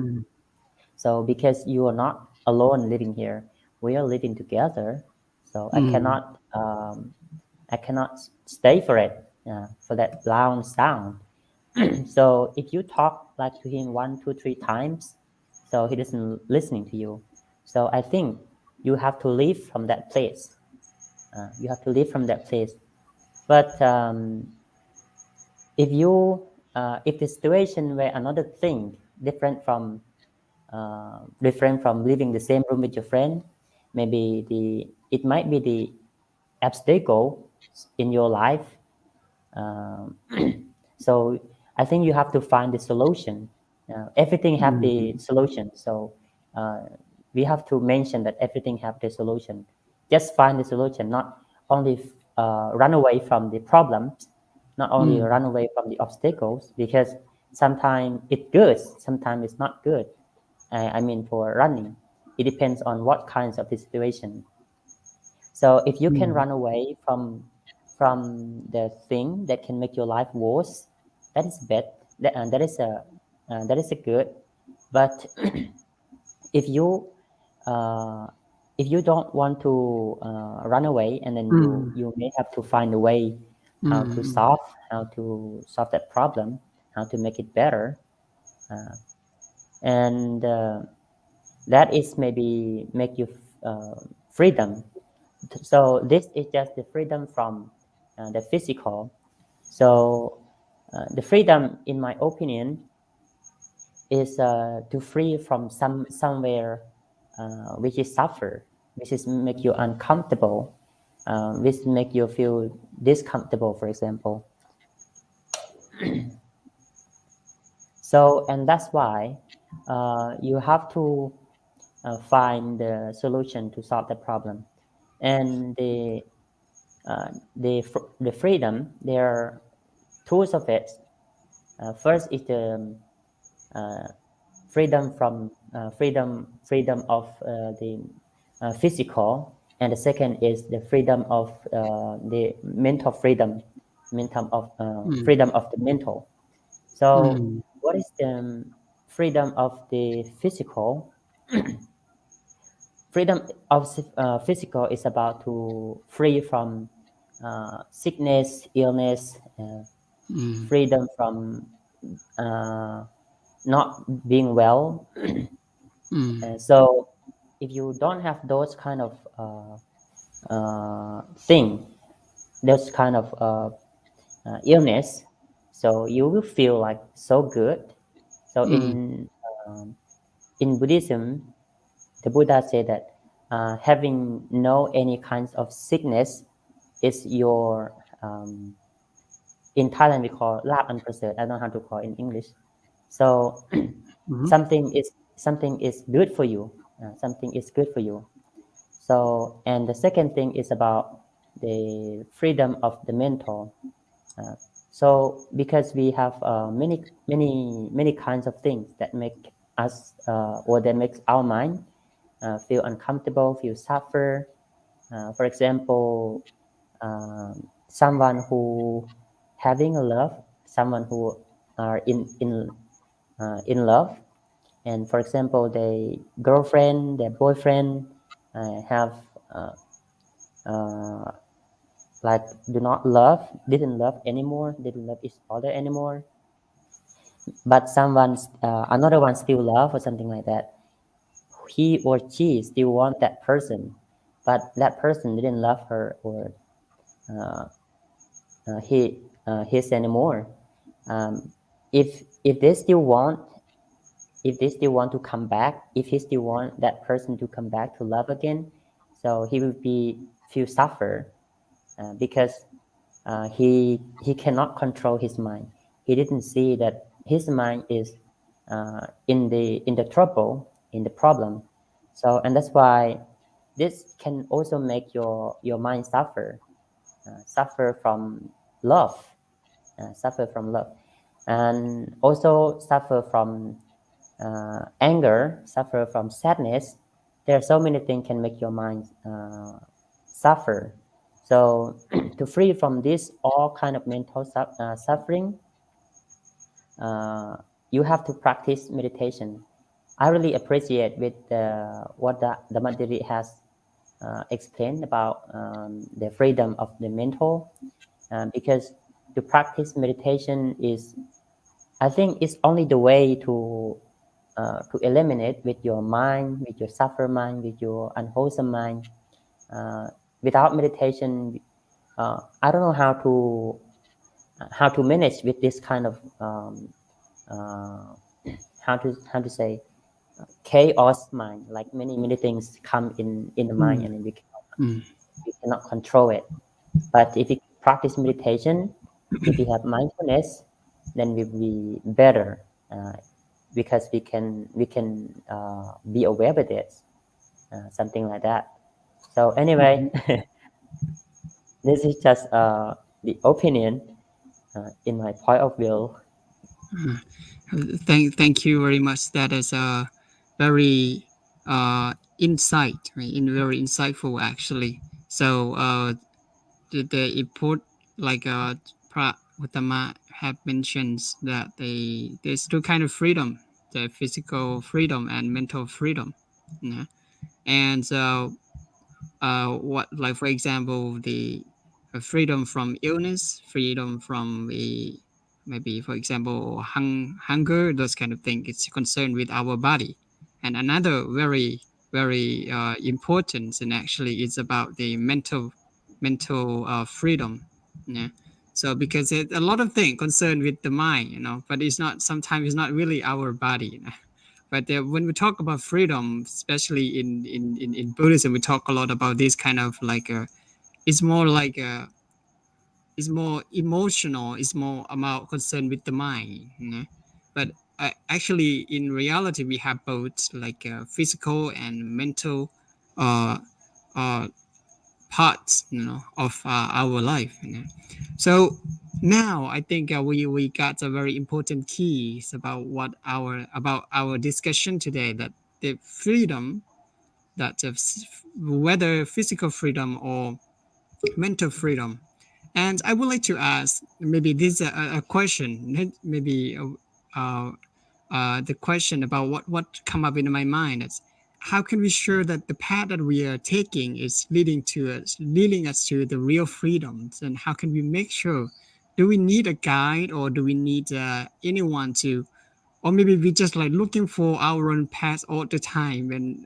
So because you are not alone living here, we are living together. So I cannot stay for it, for that loud sound. So if you talk like to him 1, 2, 3 times, so he doesn't listening to you. So I think you have to leave from that place. You have to leave from that place. But if the situation where another thing different from living the same room with your friend, maybe it might be the obstacle in your life. um, so I think you have to find the solution. Everything have the solution, so we have to mention that everything have the solution. Just find the solution, not only run away from the problems, not only run away from the obstacles, because sometimes it's good, sometimes it's not good. I mean, for running, it depends on what kinds of the situation. So if you can run away from the thing that can make your life worse, that is bad. That is a good. But if you uh, if you don't want to run away, and then you may have to find a way how to solve that problem, how to make it better, and that is maybe make you freedom. So this is just the freedom from the physical. So the freedom, in my opinion, is to free from somewhere which is suffer, which is make you uncomfortable, which make you feel discomfortable, for example. So, and that's why you have to find the solution to solve the problem. And the freedom, there are tools of it. First is the freedom of the physical, and the second is the freedom of the mental freedom of the mental. So what is the freedom of the physical? Freedom of physical is about to free from sickness, illness, freedom from not being well. So if you don't have those kind of thing, those kind of illness, so you will feel like so good. So in Buddhism, the Buddha said that having no any kinds of sickness is your in Thailand we call lap and preserve. I don't know how to call it in English. So something is good for you. Something is good for you. So, and the second thing is about the freedom of the mental. So because we have many kinds of things that make us or that makes our mind feel uncomfortable, feel suffer. For example, someone who having a love, someone who are in in love, and for example, their girlfriend, their boyfriend have like didn't love anymore, didn't love each other anymore, but another one still love or something like that. He or she still want that person, but that person didn't love her or uh, his anymore. If they still want to come back, if he still want that person to come back to love again, so he will feel suffer because he cannot control his mind. He didn't see that his mind is in the trouble, in the problem. So, and that's why this can also make your mind suffer from love, and also suffer from anger, suffer from sadness. There are so many things can make your mind suffer. So to free from this all kind of mental suffering, you have to practice meditation. I really appreciate with what the Thiri has explained about the freedom of the mental, because to practice meditation is, I think, it's only the way to eliminate with your mind, with your suffer mind, with your unwholesome mind. Without meditation, I don't know how to manage with this kind of uh, how to say chaos mind. Like many things come in the mind, and we cannot control it. But if you practice meditation, if you have mindfulness, then we'll be better because we can be aware with it, something like that. So anyway, this is just the opinion in my point of view. Thank you very much. That is a very insight, right? Very insightful actually. So the import, like Uttama have mentioned, that there's two kind of freedom: the physical freedom and mental freedom. Yeah. And so what, like for example, the freedom from illness, freedom from the, maybe for example, hunger, those kind of things, it's concerned with our body. And another very important, and actually it's about the mental freedom. Yeah. So because a lot of things concerned with the mind, but it's not, sometimes it's not really our body. But when we talk about freedom, especially in Buddhism, we talk a lot about this kind of like it's more like it's more emotional, it's more about concern with the mind. But actually, in reality, we have both like physical and mental uh, uh, parts, of our life. So now I think we got a very important keys about about our discussion today, that the freedom, that whether physical freedom or mental freedom. And I would like to ask, maybe this is a question, maybe the question about what come up in my mind is, how can we sure that the path that we are taking is leading us to the real freedoms, and how can we make sure? Do we need a guide, or do we need anyone to, or maybe we just like looking for our own path all the time, and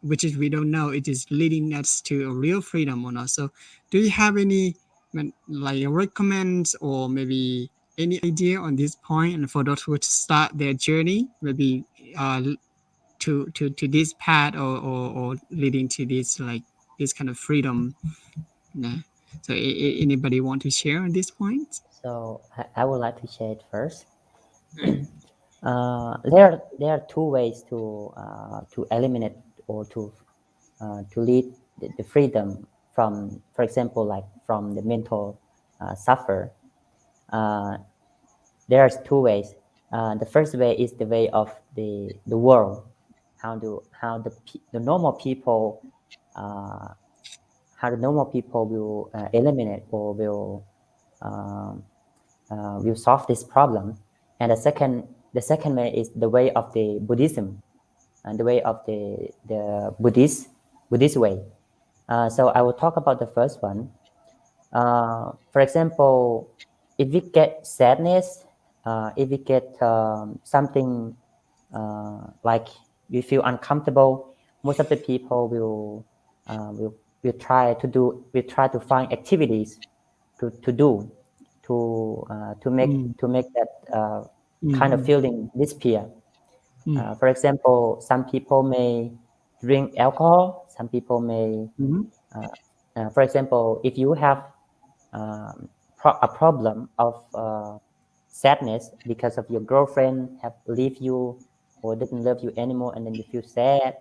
which is we don't know it is leading us to a real freedom or not. So do you have any like recommends, or maybe any idea on this point, and for those who start their journey, maybe uh, to this path, or leading to this, like this kind of freedom? Yeah. So anybody want to share on this point? So I would like to share it first. There are two ways to eliminate or to lead the freedom from, for example, like from the mental suffer. Uh, there's two ways. The first way is the way of the world, how the normal people uh, will eliminate or will solve this problem. And the second the second way is the way of the Buddhism, and the way of the Buddhist way. So I will talk about the first one. For example, if we get sadness, if we get something like we feel uncomfortable, most of the people will try to find activities to do to make that kind of feeling disappear. For example, some people may drink alcohol. Some people may, for example, if you have a problem of sadness because of your girlfriend have left you or didn't love you anymore, and then you feel sad.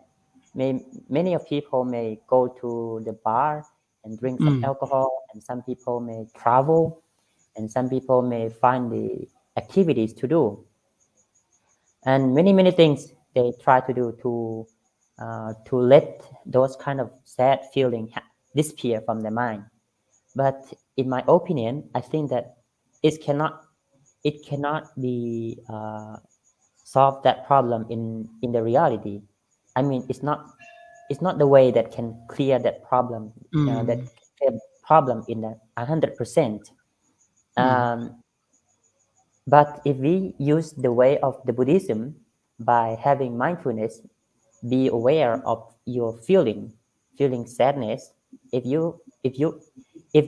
Many of people may go to the bar and drink some alcohol, and some people may travel, and some people may find the activities to do, and many things they try to do to let those kind of sad feelings disappear from their mind. But in my opinion, I think that it cannot be solve that problem in the reality. I mean, it's not the way that can clear that problem, that clear problem in 100%. But if we use the way of the Buddhism by having mindfulness, be aware of your feeling sadness. If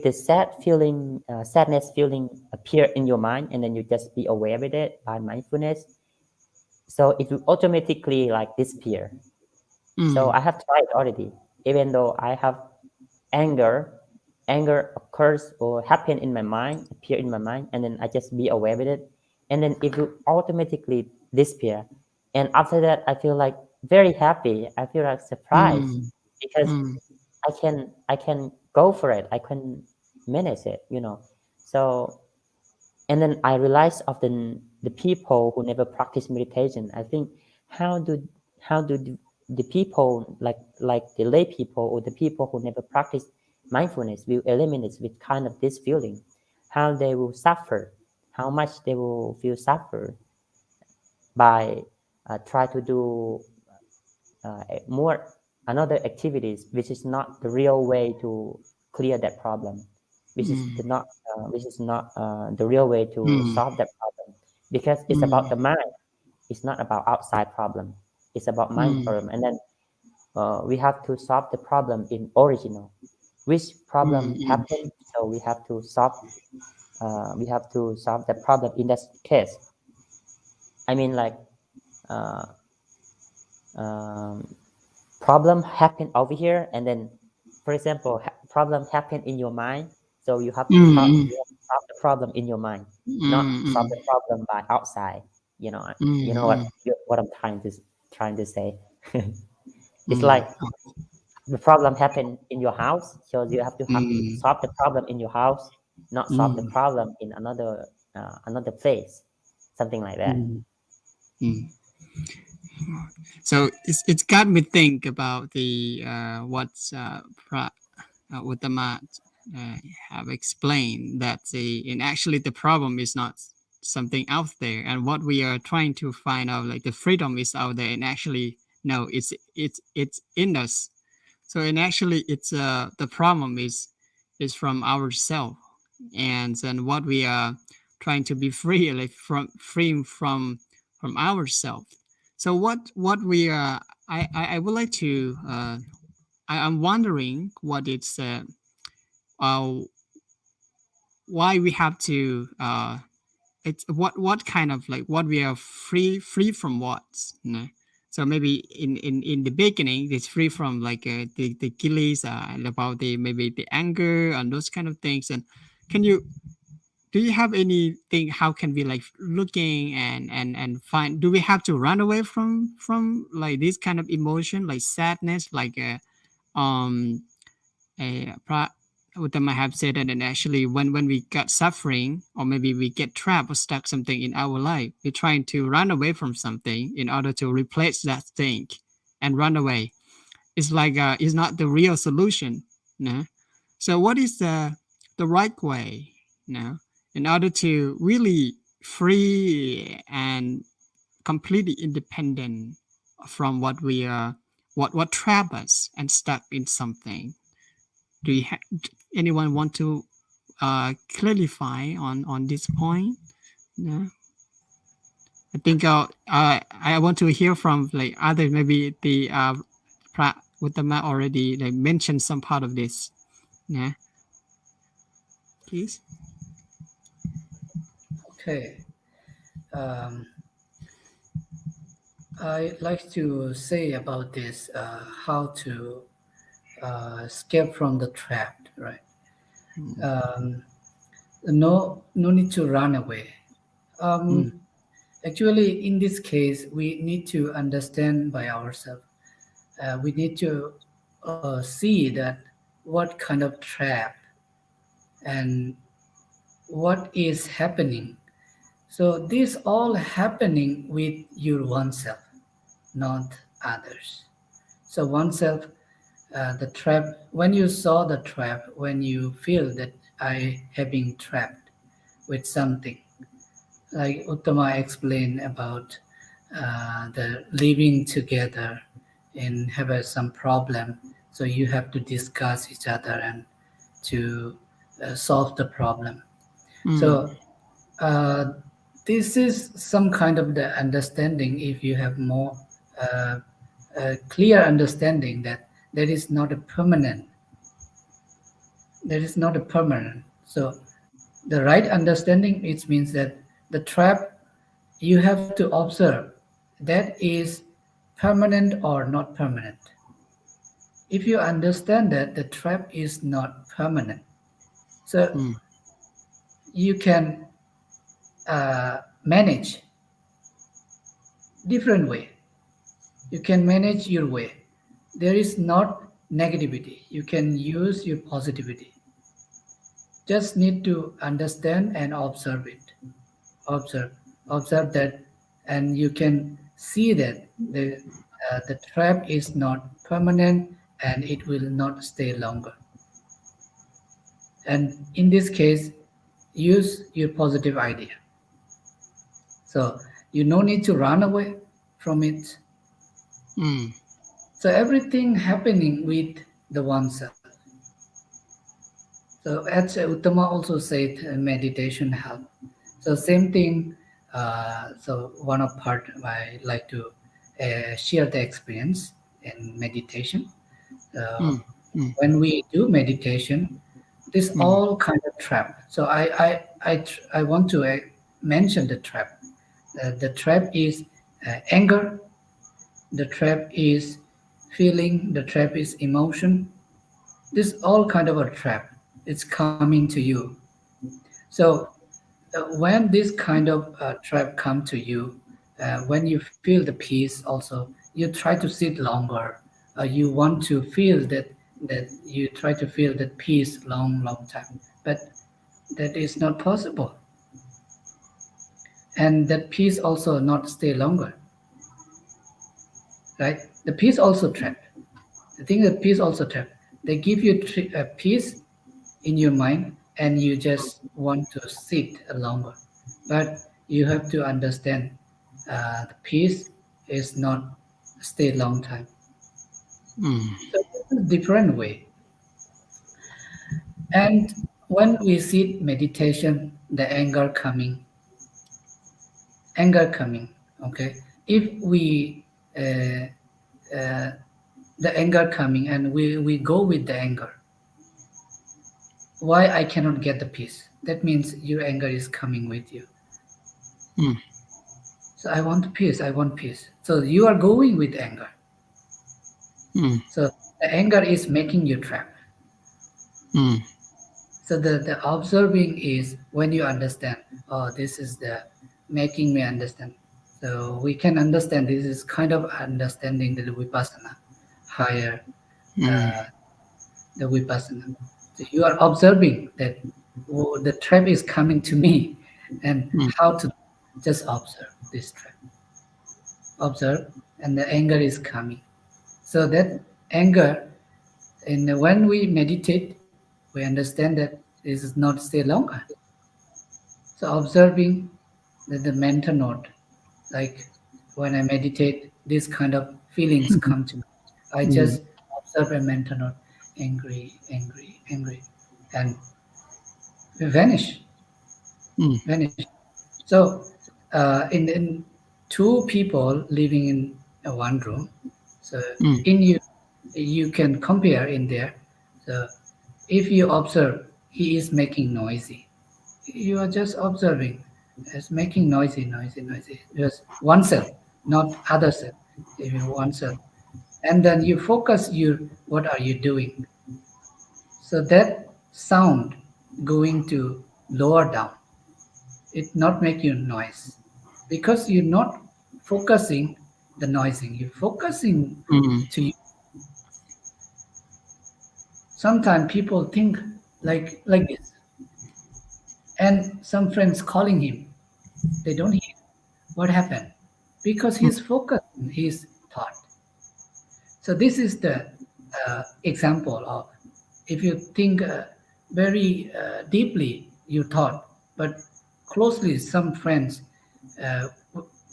the sadness feeling appear in your mind, and then you just be aware with it by mindfulness, so it will automatically like disappear. So I have tried already. Even though I have anger occurs or happen in my mind, appear in my mind, and then I just be aware with it, and then it will automatically disappear. And after that, I feel like very happy. I feel like surprised because I can go for it. I can manage it, So, and then I realize often the people who never practice meditation, I think how do the people like the lay people or the people who never practice mindfulness will eliminate with kind of this feeling, how they will suffer, how much they will feel suffer by try to do more another activities which is not the real way to clear that problem, which is not the real way to solve that problem, because it's about the mind. It's not about outside problem. It's about mind problem. And then we have to solve the problem in original. Which problem happened? So we have to solve the problem in that case. I mean, like problem happen over here, and then, for example, problem happen in your mind. So you have to solve the problem in your mind, not solve the problem by outside. You know what I'm trying to say. It's like the problem happened in your house, so you have to solve the problem in your house, not solve the problem in another place, something like that. So it's got me think about the what's Uttama have explained, that and actually the problem is not something out there, and what we are trying to find out, like the freedom is out there, and actually no, it's in us. So, and actually it's the problem is from ourselves, and then what we are trying to be free, like free from ourselves. So what we are, I would like to I'm wondering what it's why we have to it's what kind of, like, what we are free from what, you know? So maybe in the beginning it's free from like the kills, and about the maybe the anger and those kind of things. And do you have anything, how can we like looking and find, do we have to run away from like this kind of emotion, like sadness, like Uttama have said that, and actually when we get suffering, or maybe we get trapped or stuck something in our life, we're trying to run away from something in order to replace that thing and run away. It's like it's not the real solution. No? So what is the right way, in order to really free and completely independent from what we what trap us and stuck in something. Do you anyone want to clarify on this point? Yeah. I think I want to hear from like other, maybe the Uttama already like mentioned some part of this. Yeah, please. Okay. Um, I like to say about this how to escape from the trap, right? Um, no need to run away. Mm, Actually, in this case, we need to understand by ourselves. We need to see that what kind of trap and what is happening. So this all happening with your oneself, not others. So oneself, the trap. When you saw the trap, when you feel that I have been trapped with something, like Uttama explained about the living together and have some problem. So you have to discuss each other and to solve the problem. mm, So uh, this is some kind of the understanding. If you have more clear understanding that that is not a permanent, that is not a permanent. So the right understanding, it means that the trap you have to observe that is permanent or not permanent. If you understand that the trap is not permanent, so mm, you can manage different way. You can manage your way. There is not negativity. You can use your positivity. Just need to understand and observe it. Observe, observe that, and you can see that the trap is not permanent and it will not stay longer. And in this case, use your positive idea. So you no need to run away from it. mm, So everything happening with the oneself. So as Uttama also said, meditation help. So same thing. So one of part I like to share the experience in meditation. mm, mm, When we do meditation, this mm, all kind of trap. So I want to mention the trap. The trap is anger. The trap is feeling. The trap is emotion. This all kind of a trap. It's coming to you. So when this kind of trap come to you, when you feel the peace, also you try to sit longer. You want to feel that you try to feel that peace long time, but that is not possible, and that peace also not stay longer, right? The peace also trap. The thing that peace also trap. They give you peace in your mind, and you just want to sit longer, but you have to understand the peace is not stay long time. mm, So this is different way. And when we sit meditation, the anger coming, okay, if we uh, the anger coming and we go with the anger, why I cannot get the peace? That means your anger is coming with you. mm, So I want peace, I want peace. So you are going with anger. mm, So the anger is making you trap. mm, So the observing is when you understand, oh, this is the making me understand. So we can understand this is kind of understanding the vipassana, higher mm, uh, the vipassana. So you are observing that, oh, the trap is coming to me, and mm, how to just observe this trap. Observe, and the anger is coming. So that anger, and when we meditate, we understand that this is not stay longer. So observing the mental note, like when I meditate, this kind of feelings come to me. I just observe a mental note, angry, angry, angry, and vanish, vanish. So, in two people living in one room, so in you can compare in there. So, if you observe, he is making noisy. You are just observing, as making noisy, noisy, noisy. Just oneself, not other self. If you oneself, and then you focus your what are you doing. So that sound going to lower down. It not make you noise because you're not focusing the noising. You're focusing to you. Sometimes people think like this, and some friends calling him, they don't hear what happened because he's focused on his thought. So this is the example of if you think very deeply you thought, but closely some friends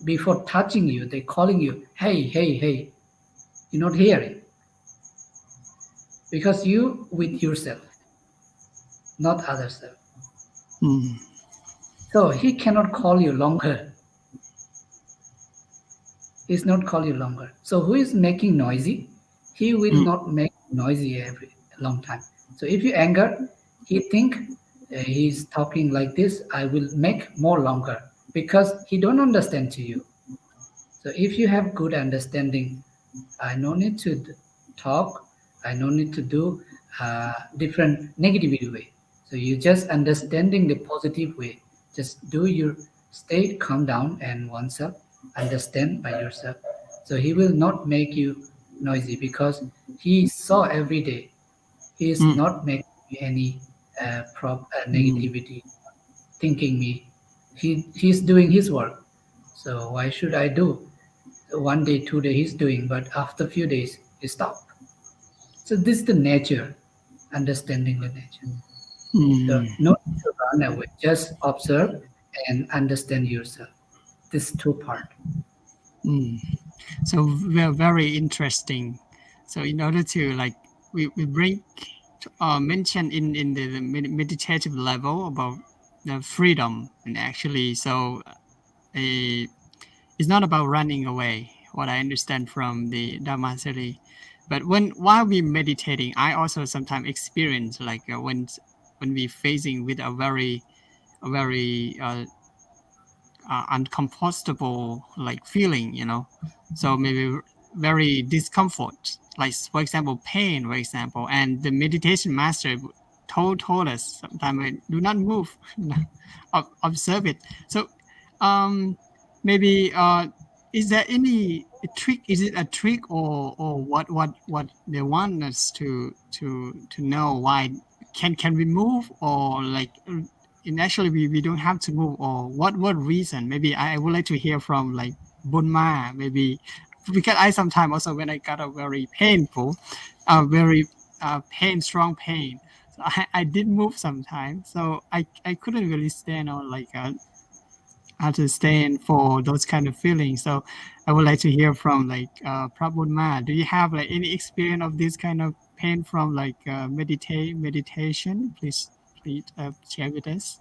before touching you, they calling you, hey, hey, hey, you're not hearing because you with yourself, not other self. So he cannot call you longer. He's not call you longer. So who is making noisy? He will not make noisy every long time. So if you anger, he think he's talking like this. I will make more longer because he don't understand to you. So if you have good understanding, I no need to talk. I no need to do different negativity way. So you just understanding the positive way. Just do your state, calm down, and oneself understand by yourself. So he will not make you noisy because he saw every day. He is not making any negativity, thinking me. He's doing his work. So why should I do? One day, 2 day he's doing, but after few days he stop. So this is the nature, understanding the nature. So no need to run away, just observe and understand yourself. This two part. So very interesting. So in order to like we bring mention in the meditative level about the freedom and actually so it's not about running away. What I understand from the Dhamma Thiri. But while we meditating, I also sometimes experience like when we facing with a very uncomfortable like feeling, you know. So maybe very discomfort, like for example, pain, for example. And the meditation master told us sometimes do not move, observe it. So maybe is there any trick? Is it a trick or what they want us to know? Why can we move or like? And actually we don't have to move or what reason maybe I would like to hear from like Bounma maybe because I sometimes also when I got a very painful very strong pain so I did move sometimes so I couldn't really stand on like how to stand for those kind of feelings so I would like to hear from like Prabhupada. Do you have like any experience of this kind of pain from like meditation please share with us.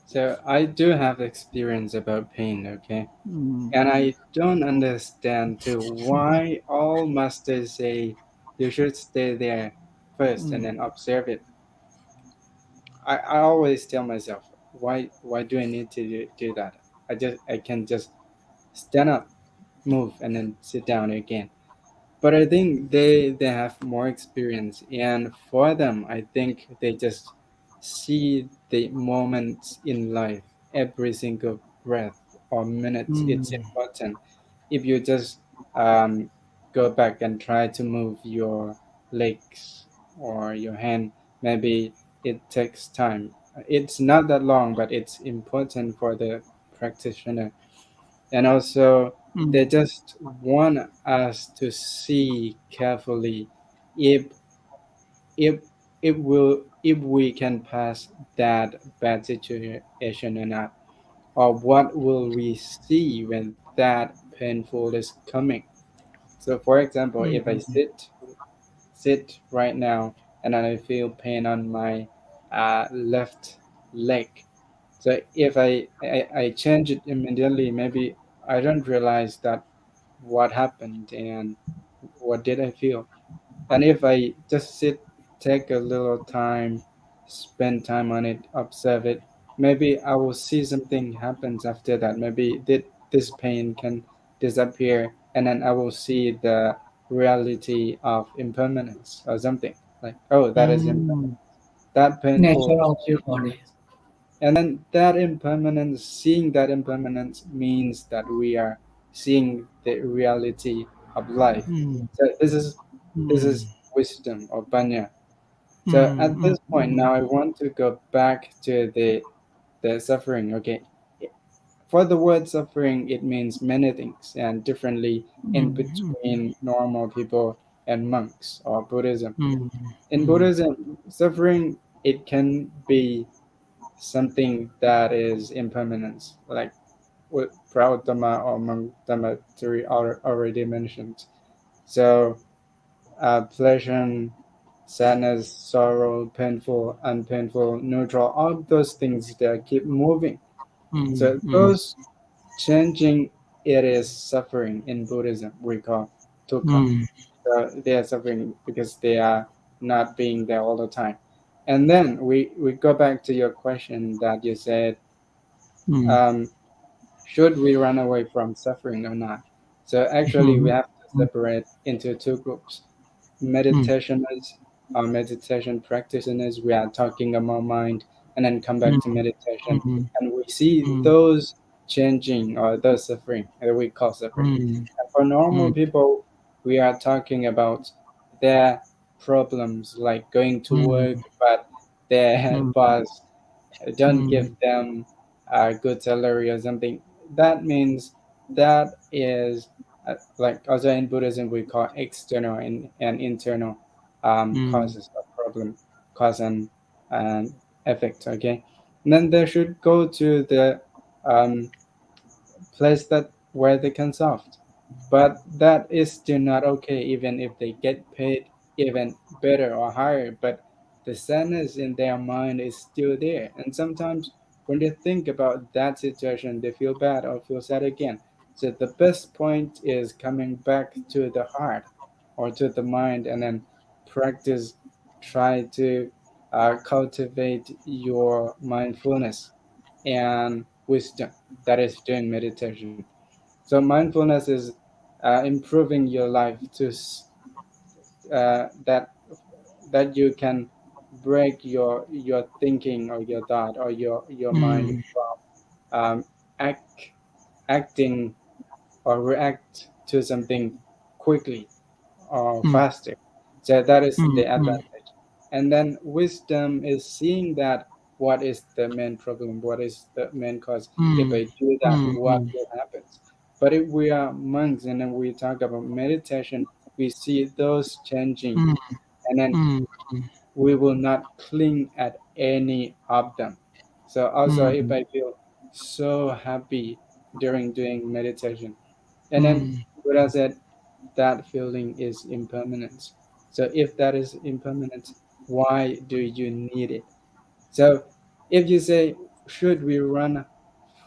So I do have experience about pain, okay? And I don't understand to why all masters say you should stay there first and then observe it. I always tell myself, why do I need to do that? I can just stand up, move, and then sit down again. But I think they have more experience, and for them, I think they just see the moments in life, every single breath or minute. It's important. If you just um, go back and try to move your legs or your hand, maybe it takes time. It's not that long, but it's important for the practitioner, and also they just want us to see carefully if if if we can pass that bad situation or not, or what will we see when that painful is coming. So, for example, if I sit right now and then I feel pain on my left leg. So if I change it immediately, maybe I don't realize that what happened and what did I feel. And if I just sit, take a little time, spend time on it, observe it, maybe I will see something happens after that. Maybe this pain can disappear, and then I will see the reality of impermanence or something like, oh, that is impermanence. That painful Nature of your body. experience. And then that impermanence, seeing that impermanence means that we are seeing the reality of life. So this is wisdom or panya. So at this point now I want to go back to the suffering. Okay. For the word suffering, it means many things and differently in between normal people and monks or Buddhism. In Buddhism, suffering, it can be something that is impermanence, like what Uttama or monk Dhamma Thiri already mentioned. So pleasure, sadness, sorrow, painful, unpainful, neutral, all those things that keep moving. So those changing, it is suffering in Buddhism, we call dukkha. So they are suffering because they are not being there all the time. And then we go back to your question that you said, um, should we run away from suffering or not? So actually, we have to separate into two groups. Meditationers or meditation practitioners, we are talking about mind and then come back to meditation. And we see those changing or those suffering that we call suffering. And for normal people, we are talking about their problems like going to work, but their boss don't give them a good salary or something. That means that is like also in Buddhism we call external and internal causes of problem, cause and effect. Okay, and then they should go to the um, place that where they can solve. But that is still not okay, even if they get paid even better or higher. But the sadness in their mind is still there. And sometimes when they think about that situation, they feel bad or feel sad again. So the best point is coming back to the heart or to the mind and then practice, try to cultivate your mindfulness and wisdom. That is doing meditation. So mindfulness is improving your life to that you can break your thinking or your thought or your mind from um, act, acting or react to something quickly or faster. So that is the advantage. And then wisdom is seeing that what is the main problem, what is the main cause. If I do that, what will happen? But if we are monks and then we talk about meditation, we see those changing, and then we will not cling at any of them. So also if I feel so happy during doing meditation, and then Buddha said that feeling is impermanent. So if that is impermanent, why do you need it? So if you say, should we run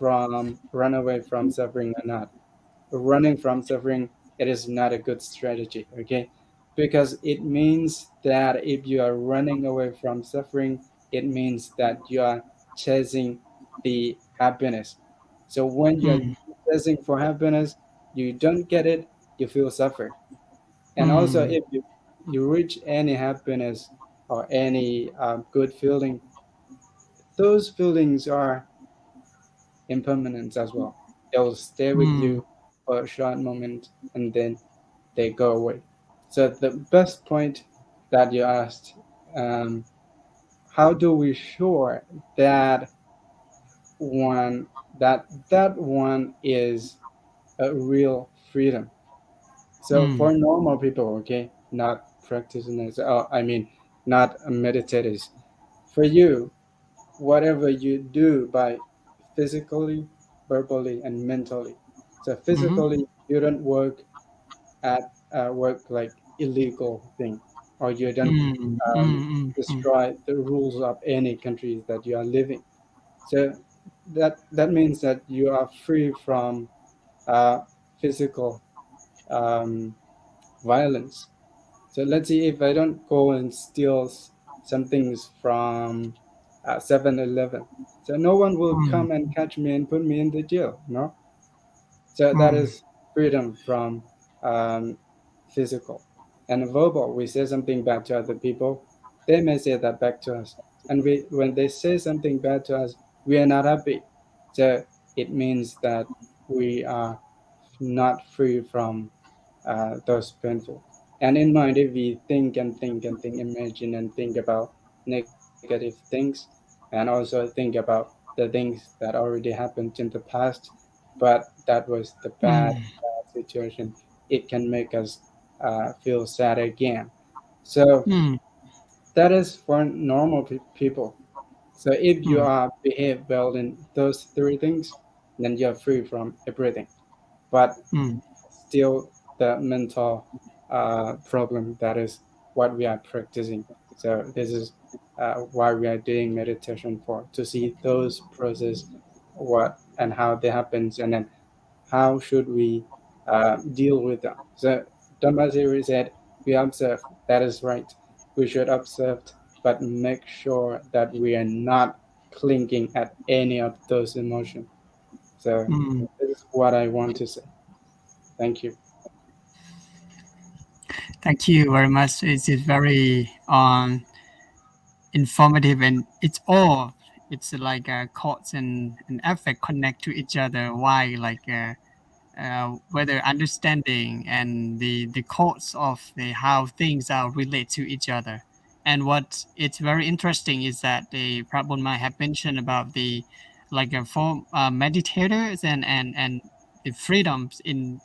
away from suffering or not? Running from suffering, it is not a good strategy, okay? Because it means that if you are running away from suffering, it means that you are chasing the happiness. So when you are chasing for happiness, you don't get it, you feel suffer. And also if you reach any happiness or any good feeling, those feelings are impermanent as well. They will stay with you for a short moment and then they go away. So the best point that you asked, um, how do we sure that one is a real freedom? So for normal people, okay, not practitioners, I mean, not meditators. For you, whatever you do by physically, verbally, and mentally. So physically, You don't work at work like illegal thing, or you don't destroy the rules of any countries that you are living. So that means that you are free from physical um, violence. So let's see, if I don't go and steal some things from 7-Eleven, so no one will come and catch me and put me in the jail, no? So that is freedom from um, physical. And verbal, we say something bad to other people, they may say that back to us. And when they say something bad to us, we are not happy. So it means that we are not free from those painful. And in mind, if we think and think and think, imagine and think about negative things, and also think about the things that already happened in the past, but that was the bad situation, it can make us feel sad again. So that is for normal people. So if you are behave well in those three things, then you're free from everything. But still the mental problem, that is what we are practicing. So this is why we are doing meditation, for to see those process, what and how they happens, and then how should we deal with them. So Dhamma said, we observe, that is right, we should observe, but make sure that we are not clinging at any of those emotions. So this is what I want to say. Thank you. Thank you very much. It's very informative, and it's like cause and effect connect to each other. Why, like whether understanding and the cause of the how things are relate to each other. And what it's very interesting is that the Prabhupada might have mentioned about the like for meditators and the freedoms in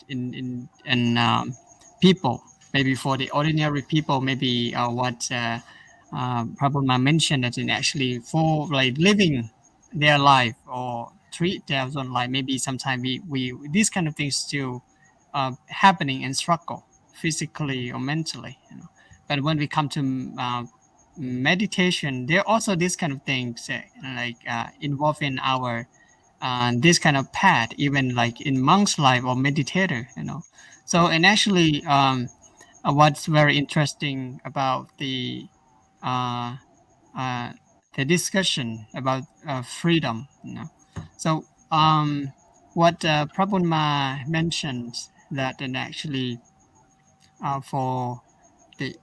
people. Maybe for the ordinary people, maybe what Prabhupada mentioned, that in actually for like living their life or treat their own life. Maybe sometimes we these kind of things still happening and struggle physically or mentally. But when we come to meditation, there are also these kind of things like involved in our this kind of path, even like in monk's life or meditator. So and actually what's very interesting about uh, uh, the discussion about freedom. So what Prabhupada mentioned, that and actually for the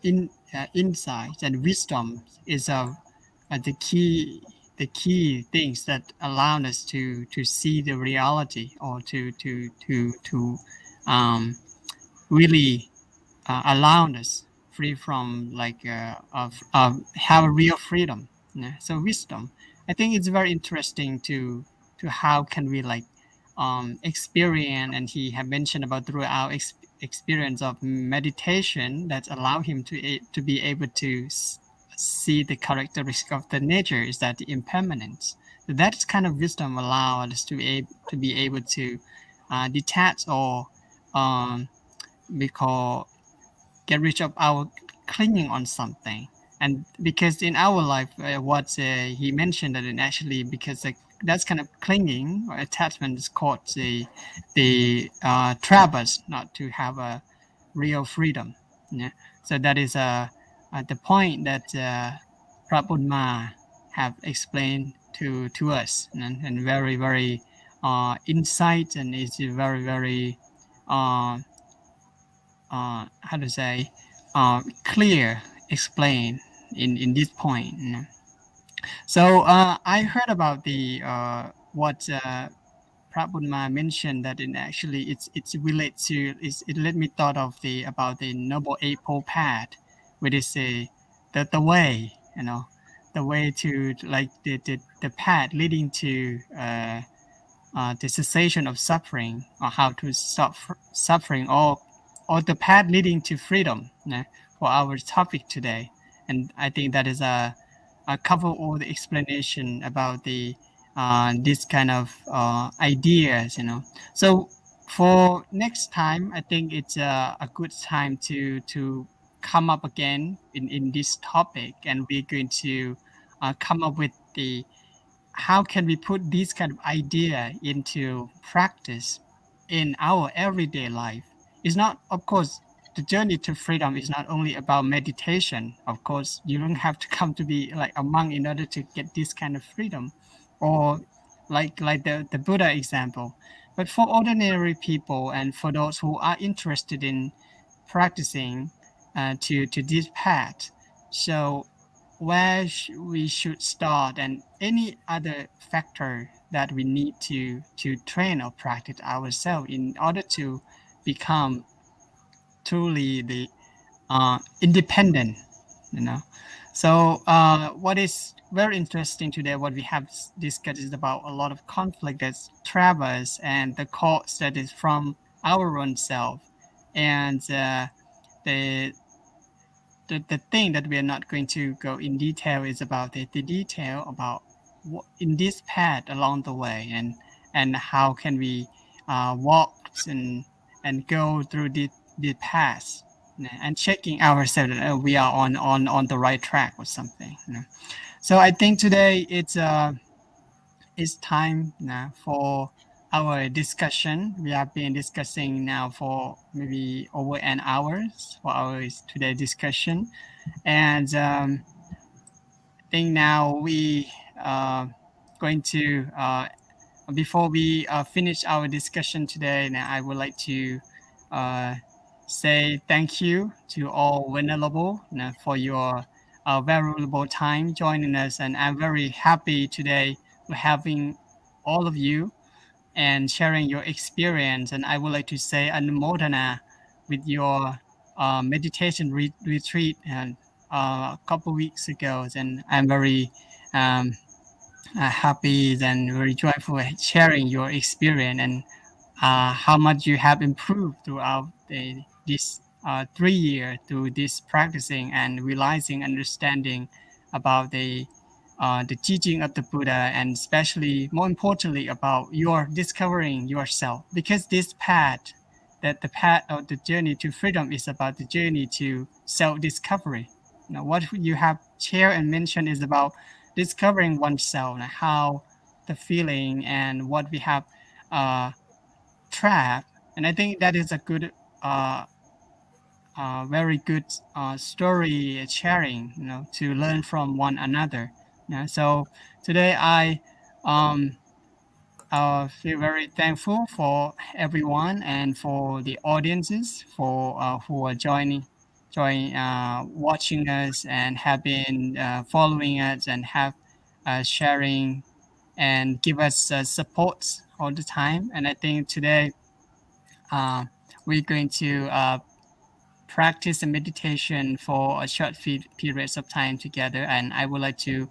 insight and wisdom is the key things that allow us to see the reality, or to really allow us free from like have a real freedom. So wisdom, I think it's very interesting to how can we like experience, and he had mentioned about through our experience of meditation that allow him to be able to see the characteristic of the nature, is that the impermanence. So that kind of wisdom allow us to be able to detach or because get rid of our clinging on something. And because in our life what he mentioned, that in actually because that's kind of clinging or attachment is called the traverse, not to have a real freedom. Yeah. So that is the point that Prabhupada have explained to us, and very very insight, and it's very very how to say clear explain in this point. So I heard about the what Prabhupada mentioned, that in actually it's related to it let me thought of the about the noble eightfold path, which is the way, the way to like the path leading to the cessation of suffering, or how to stop suffering, or the path leading to freedom, for our topic today. And I think that is a cover all the explanation about the this kind of ideas. So for next time, I think it's a good time to come up again in this topic, and we're going to come up with the how can we put this kind of idea into practice in our everyday life. It's not, of course, the journey to freedom is not only about meditation. Of course, you don't have to come to be like a monk in order to get this kind of freedom, or like the Buddha example. But for ordinary people and for those who are interested in practicing to this path, so where we should start, and any other factor that we need to train or practice ourselves in order to become truly the independent, you know. So what is very interesting today, what we have discussed, is about a lot of conflict that travels and the cause that is from our own self, and the the thing that we are not going to go in detail is about the detail about what in this path along the way, and how can we walk and go through the path, and checking ourselves that we are on the right track or something, you know. So I think today it's time now for our discussion. We have been discussing now for maybe over an hour for our today discussion, and I think now we going to before we finish our discussion today, now I would like to uh, say thank you to all Venerable, you know, for your valuable time joining us, and I'm very happy today for having all of you and sharing your experience. And I would like to say Anumodana with your meditation retreat and a couple weeks ago. And I'm very happy and very joyful sharing your experience, and how much you have improved throughout this 3 years through this practicing and realizing, understanding about the teaching of the Buddha, and especially more importantly about your discovering yourself, because this path, that the path of the journey to freedom is about the journey to self-discovery. Now, what you have shared and mentioned is about discovering oneself, and how the feeling and what we have trapped. And I think that is a good very good story sharing, you know, to learn from one another. Yeah, so today um, I feel very thankful for everyone and for the audiences for who are watching us, and have been following us, and have sharing and give us support all the time. And I think today uh, we're going to practice a meditation for a short periods of time together. And I would like to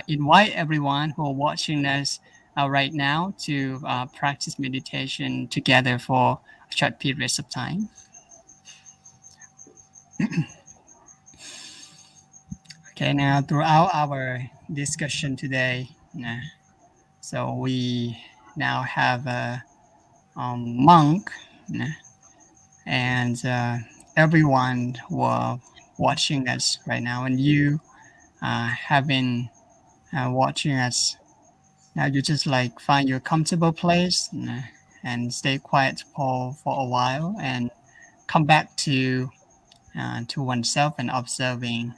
invite everyone who are watching us right now to practice meditation together for short periods of time. Okay, now throughout our discussion today, so we now have a monk, and everyone who are watching us right now, and you have been watching us. Now you just like find your comfortable place, and stay quiet for a while, and come back to oneself, and observing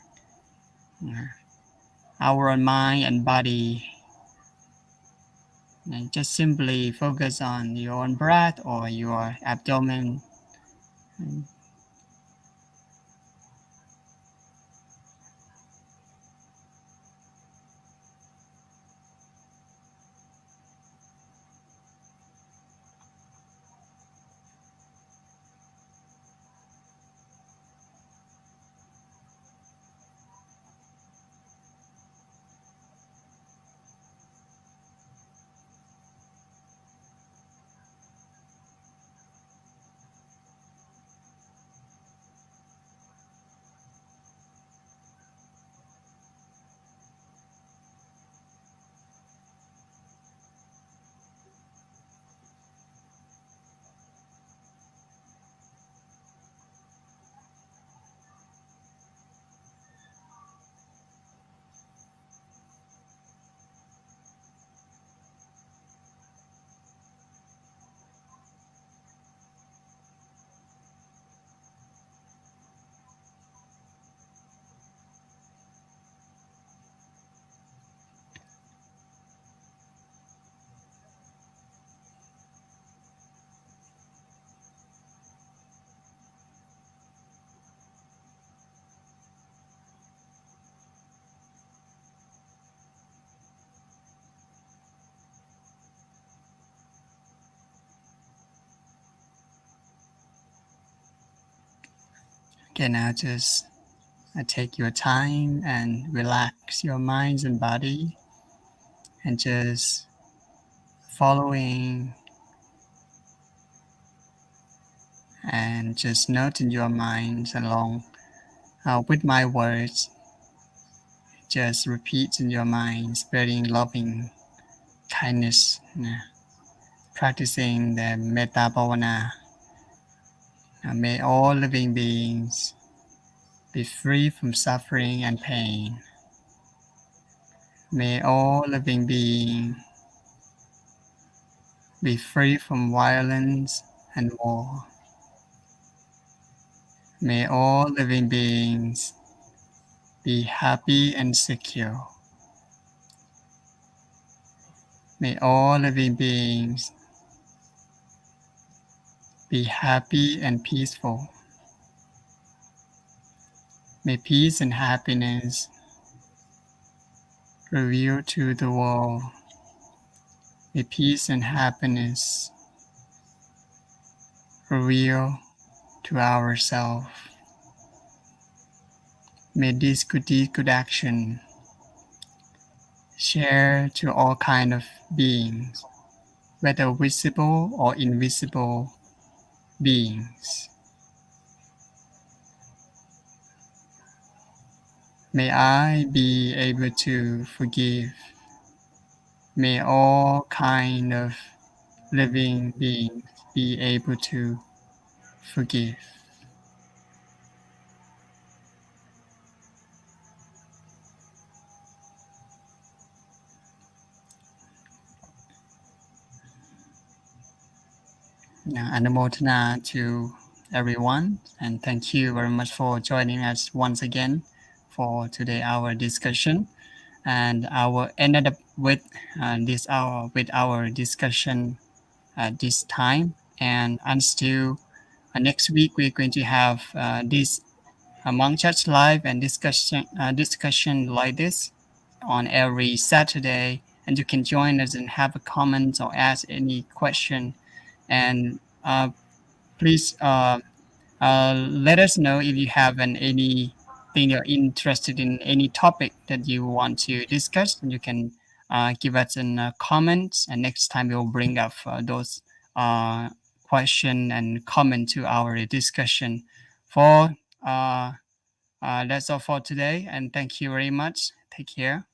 our own mind and body, and just simply focus on your own breath or your abdomen. Okay, now just take your time and relax your minds and body, and just following and just note in your minds along with my words. Just repeat in your mind, spreading loving kindness, practicing the Metta Bhavana. May all living beings be free from suffering and pain. May all living beings be free from violence and war. May all living beings be happy and secure. May all living beings be happy and peaceful. May peace and happiness reveal to the world. May peace and happiness reveal to ourselves. May this good deed, good action share to all kinds of beings, whether visible or invisible beings. May I be able to forgive. May all kind of living beings be able to forgive. Anumodana to everyone, and thank you very much for joining us once again for today our discussion. And I will end up with this hour with our discussion at this time. And until next week, we're going to have this Monk Church Live and discussion like this on every Saturday. And you can join us and have a comment or ask any question. And please let us know if you have anything you're interested in, any topic that you want to discuss, and you can give us a comment, and next time we'll bring up those question and comment to our discussion. For that's all for today, and thank you very much. Take care.